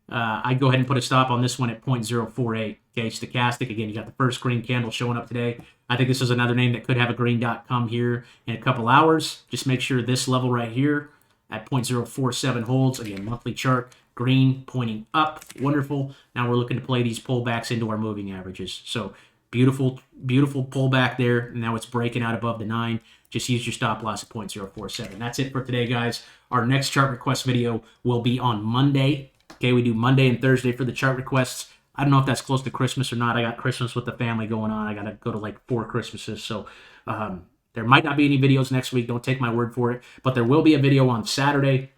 I'd go ahead and put a stop on this one at 0.048. Okay, stochastic. Again, you got the first green candle showing up today. I think this is another name that could have a green dot come here in a couple hours. Just make sure this level right here at 0.047 holds. Again, monthly chart, green, pointing up. Wonderful. Now we're looking to play these pullbacks into our moving averages. So beautiful, beautiful pullback there. Now it's breaking out above the 9. Just use your stop loss at 0.047. That's it for today, guys. Our next chart request video will be on Monday. Okay, we do Monday and Thursday for the chart requests. I don't know if that's close to Christmas or not. I got Christmas with the family going on. I got to go to like 4 Christmases. So there might not be any videos next week. Don't take my word for it. But there will be a video on Saturday.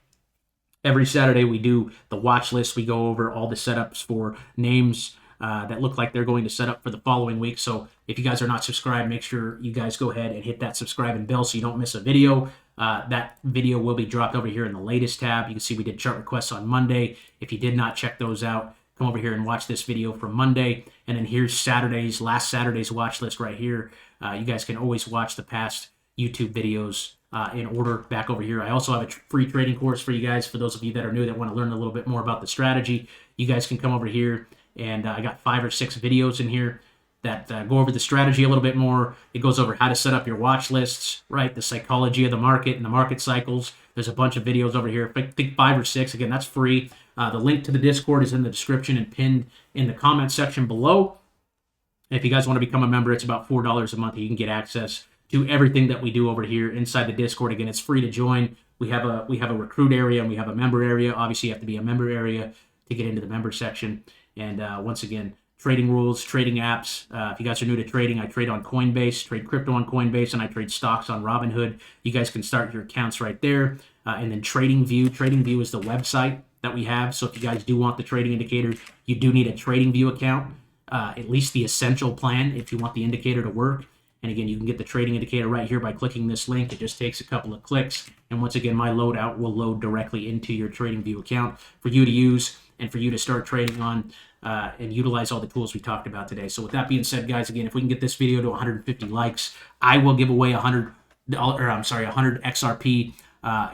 Every Saturday we do the watch list. We go over all the setups for names that look like they're going to set up for the following week. So if you guys are not subscribed, make sure you guys go ahead and hit that subscribe and bell so you don't miss a video. That video will be dropped over here in the latest tab. You can see we did chart requests on Monday. If you did not check those out, come over here and watch this video from Monday. And then here's last Saturday's watch list right here. You guys can always watch the past YouTube videos in order back over here. I also have a free trading course for you guys. For those of you that are new that want to learn a little bit more about the strategy, you guys can come over here. And I got 5 or 6 videos in here that go over the strategy a little bit more. It goes over how to set up your watch lists, right? The psychology of the market and the market cycles. There's a bunch of videos over here. I think 5 or 6. Again, that's free. The link to the Discord is in the description and pinned in the comment section below. And if you guys want to become a member, it's about $4 a month. You can get access to everything that we do over here inside the Discord. Again, it's free to join. We have a recruit area and we have a member area. Obviously, you have to be a member area to get into the member section. And once again, trading rules, trading apps. If you guys are new to trading, I trade on Coinbase, trade crypto on Coinbase, and I trade stocks on Robinhood. You guys can start your accounts right there. And then TradingView. TradingView is the website that we have. So if you guys do want the trading indicator, you do need a TradingView account, at least the essential plan if you want the indicator to work. And again, you can get the trading indicator right here by clicking this link. It just takes a couple of clicks. And once again, my loadout will load directly into your TradingView account for you to use and for you to start trading on and utilize all the tools we talked about today. So with that being said, guys, again, if we can get this video to 150 likes, I will give away 100 XRP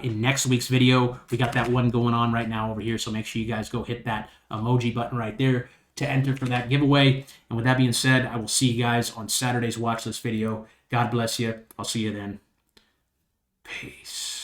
in next week's video. We got that one going on right now over here, so make sure you guys go hit that emoji button right there to enter for that giveaway. And with that being said, I will see you guys on Saturday's watch list video. God bless you. I'll see you then. Peace.